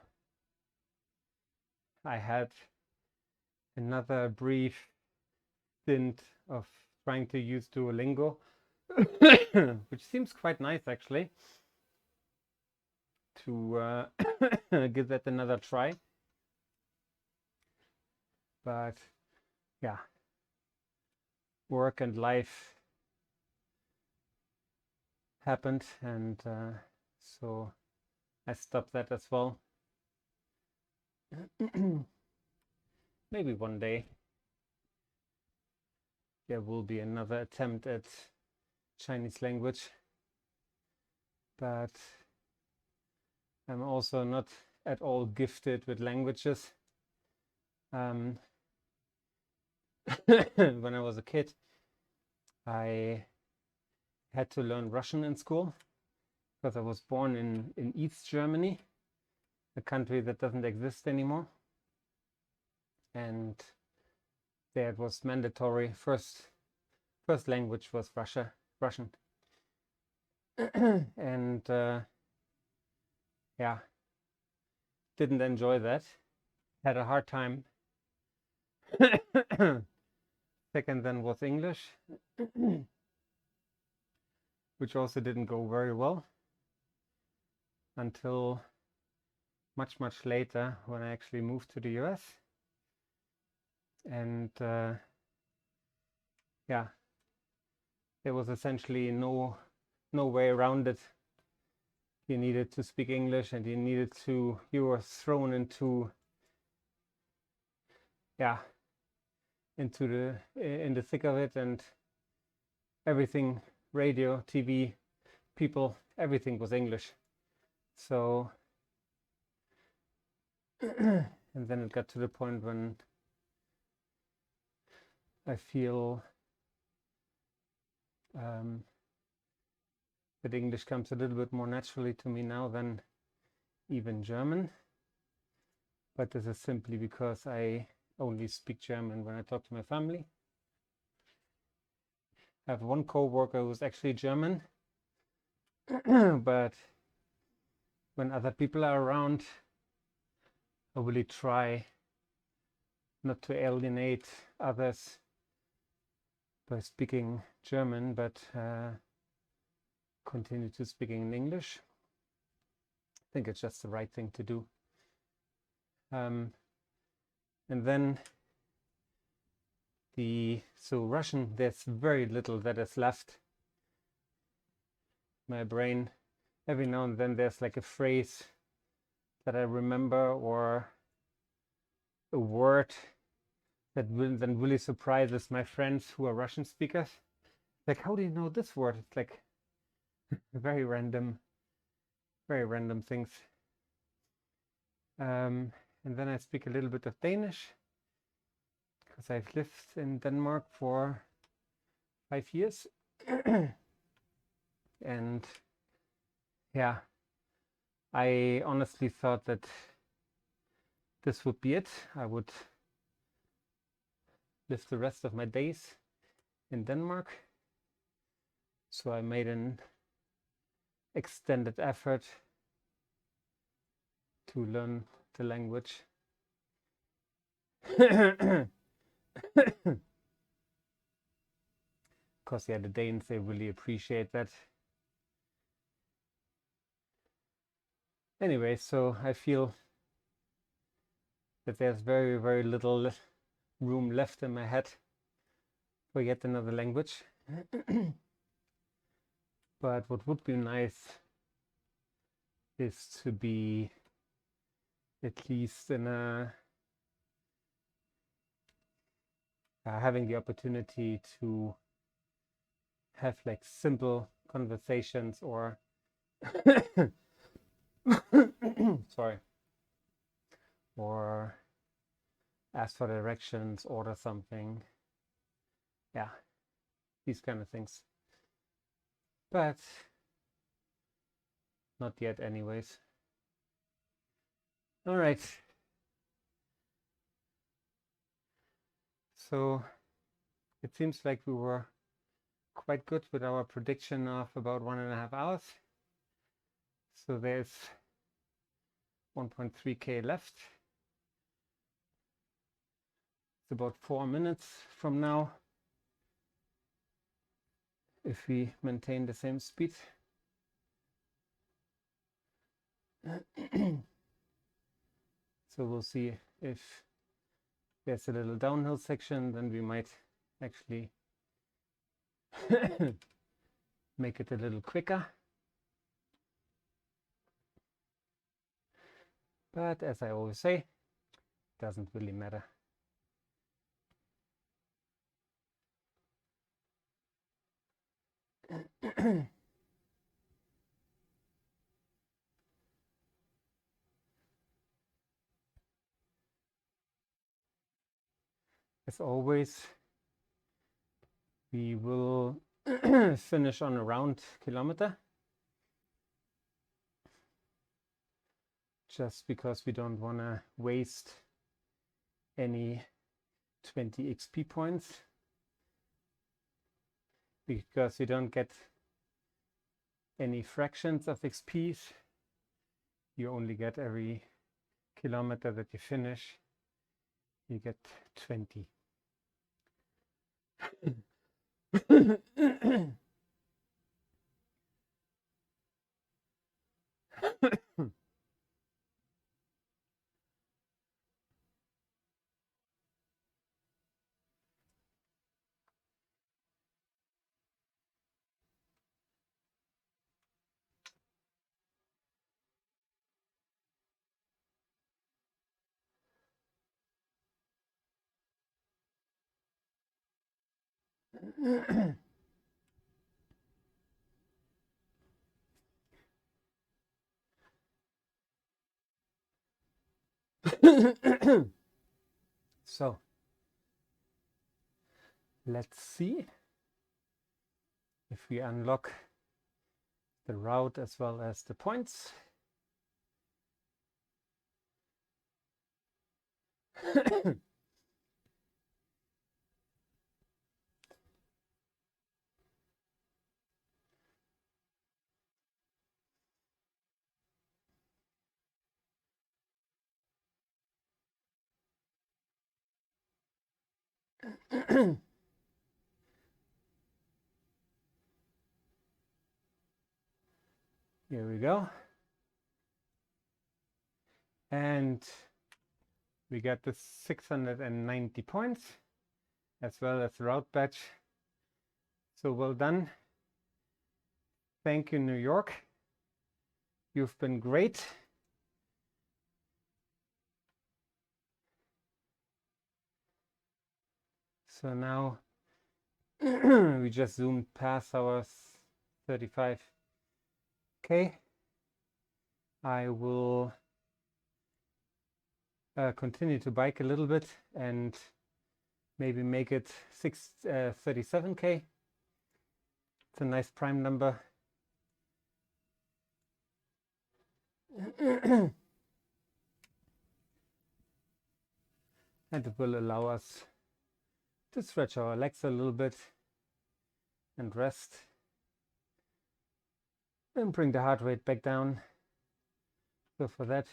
I had another brief stint of trying to use Duolingo, which seems quite nice actually, to give that another try. But yeah, work and life happened, and so I stopped that as well. Maybe one day there will be another attempt at Chinese language, but I'm also not at all gifted with languages. When I was a kid, I had to learn Russian in school because I was born in East Germany, a country that doesn't exist anymore. And there it was mandatory. First language was Russian. And yeah, didn't enjoy that. Had a hard time. Second then was English, which also didn't go very well until much later, when I actually moved to the US. And yeah, there was essentially no way around it. You needed to speak English, and you were thrown into in the thick of it, and everything, radio, TV, people, everything was English. So and then it got to the point when I feel that English comes a little bit more naturally to me now than even German. But this is simply because I only speak German when I talk to my family. I have one co-worker who's actually German, but when other people are around, I really try not to alienate others by speaking German, but continue to speaking in English. I think it's just the right thing to do. And then Russian, there's very little that is left. My brain, every now and then there's like a phrase that I remember, or a word that then really surprises my friends who are Russian speakers. Like, how do you know this word? It's like very random things. And then I speak a little bit of Danish, because I've lived in Denmark for 5 years. And yeah, I honestly thought that this would be it. I would live the rest of my days in Denmark. So I made an extended effort to learn the language. course, yeah, the Danes, they really appreciate that. Anyway, so I feel that there's very, very little room left in my head for yet another language. But what would be nice is to be at least in a having the opportunity to have like simple conversations or sorry, or ask for directions, order something. Yeah, these kind of things. But not yet anyways. All right. So it seems like we were quite good with our prediction of about 1.5 hours. So there's 1.3K left. It's about 4 minutes from now if we maintain the same speed. So we'll see if there's a little downhill section, then we might actually make it a little quicker. But as I always say, it doesn't really matter. As always, we will finish on around kilometer, just because we don't want to waste any 20 XP points, because you don't get any fractions of XPs. You only get every kilometer that you finish, you get 20. So let's see if we unlock the route as well as the points. Here we go. And we got the 690 points as well as the route badge. So well done. Thank you, New York. You've been great. So now we just zoomed past our 35K. I will continue to bike a little bit and maybe make it 37K. It's a nice prime number. And it will allow us to stretch our legs a little bit and rest and bring the heart rate back down. So for that,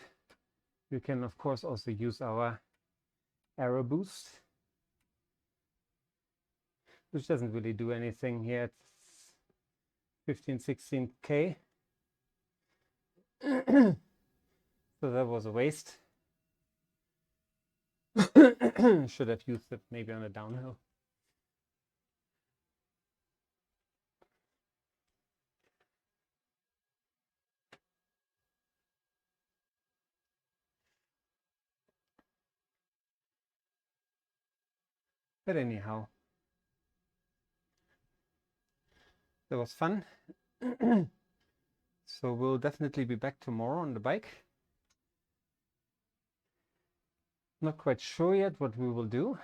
we can of course also use our arrow boost, which doesn't really do anything here. It's 15, 16K. So that was a waste. Should have used it maybe on a downhill. But anyhow, that was fun. So we'll definitely be back tomorrow on the bike. Not quite sure yet what we will do,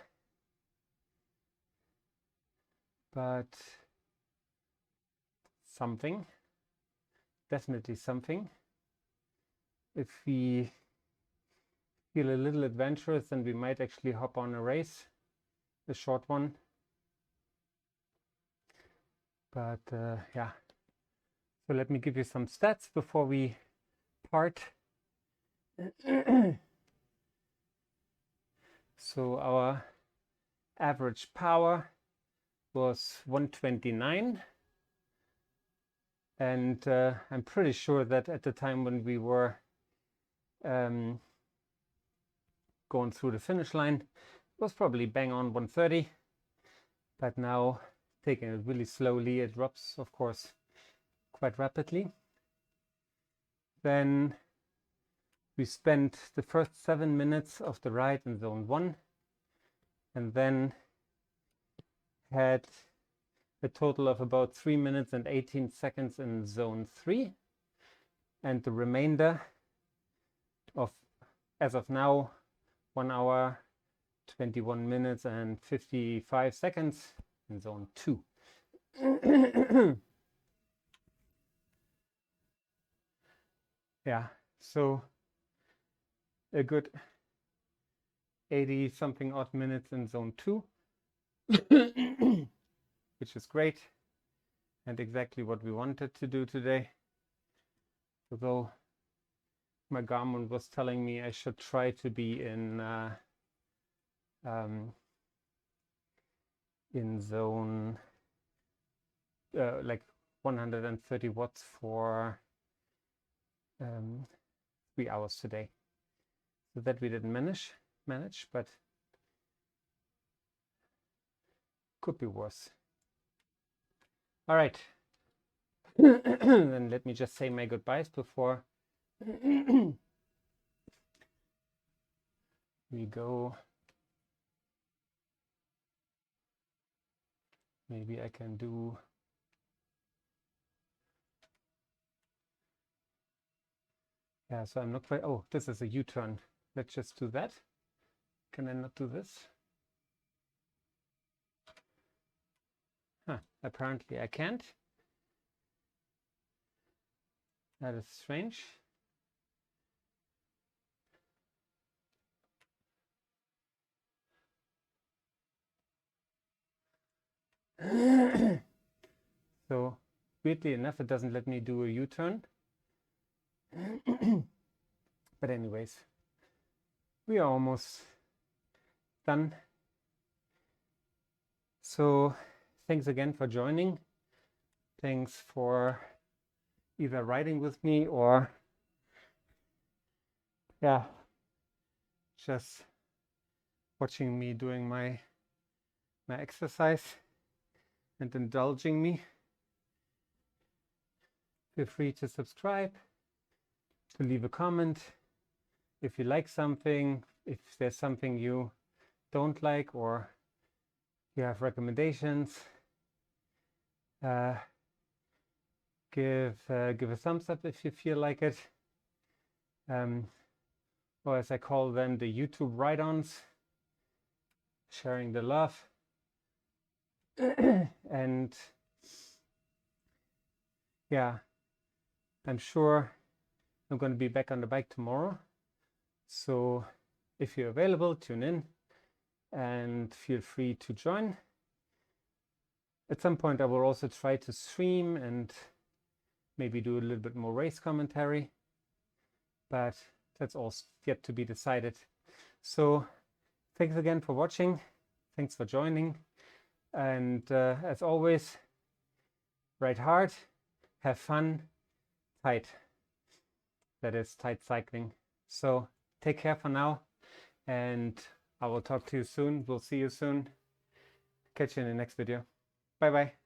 but something, definitely something. If we feel a little adventurous, then we might actually hop on a race, a short one. But yeah, so let me give you some stats before we part. So our average power was 129, and I'm pretty sure that at the time when we were going through the finish line, it was probably bang on 130, but now taking it really slowly, it drops, of course, quite rapidly. Then we spent the first 7 minutes of the ride in zone 1, and then had a total of about 3 minutes and 18 seconds in zone 3, and the remainder of, as of now, 1 hour 21 minutes and 55 seconds in zone 2. Yeah, so a good 80 something odd minutes in zone 2, which is great and exactly what we wanted to do today. Although my Garmin was telling me I should try to be in zone like 130 watts for 3 hours today. So that we didn't manage, but could be worse. All right. Then let me just say my goodbyes before we go. Maybe I can do so I'm not quite, oh, this is a U-turn. Let's just do that. Can I not do this? Huh, apparently I can't. That is strange. So weirdly enough, it doesn't let me do a U-turn. But anyways, we are almost done. So thanks again for joining. Thanks for either riding with me or just watching me doing my exercise and indulging me. Feel free to subscribe, to leave a comment if you like something, if there's something you don't like or you have recommendations. Give a thumbs up if you feel like it. Or as I call them, the YouTube ride-ons, sharing the love. And yeah, I'm sure I'm going to be back on the bike tomorrow. So if you're available, tune in and feel free to join. At some point, I will also try to stream and maybe do a little bit more race commentary, but that's all yet to be decided. So thanks again for watching. Thanks for joining. And as always, ride hard, have fun, tight. That is tight cycling. So take care for now, and I will talk to you soon. We'll see you soon. Catch you in the next video. Bye bye.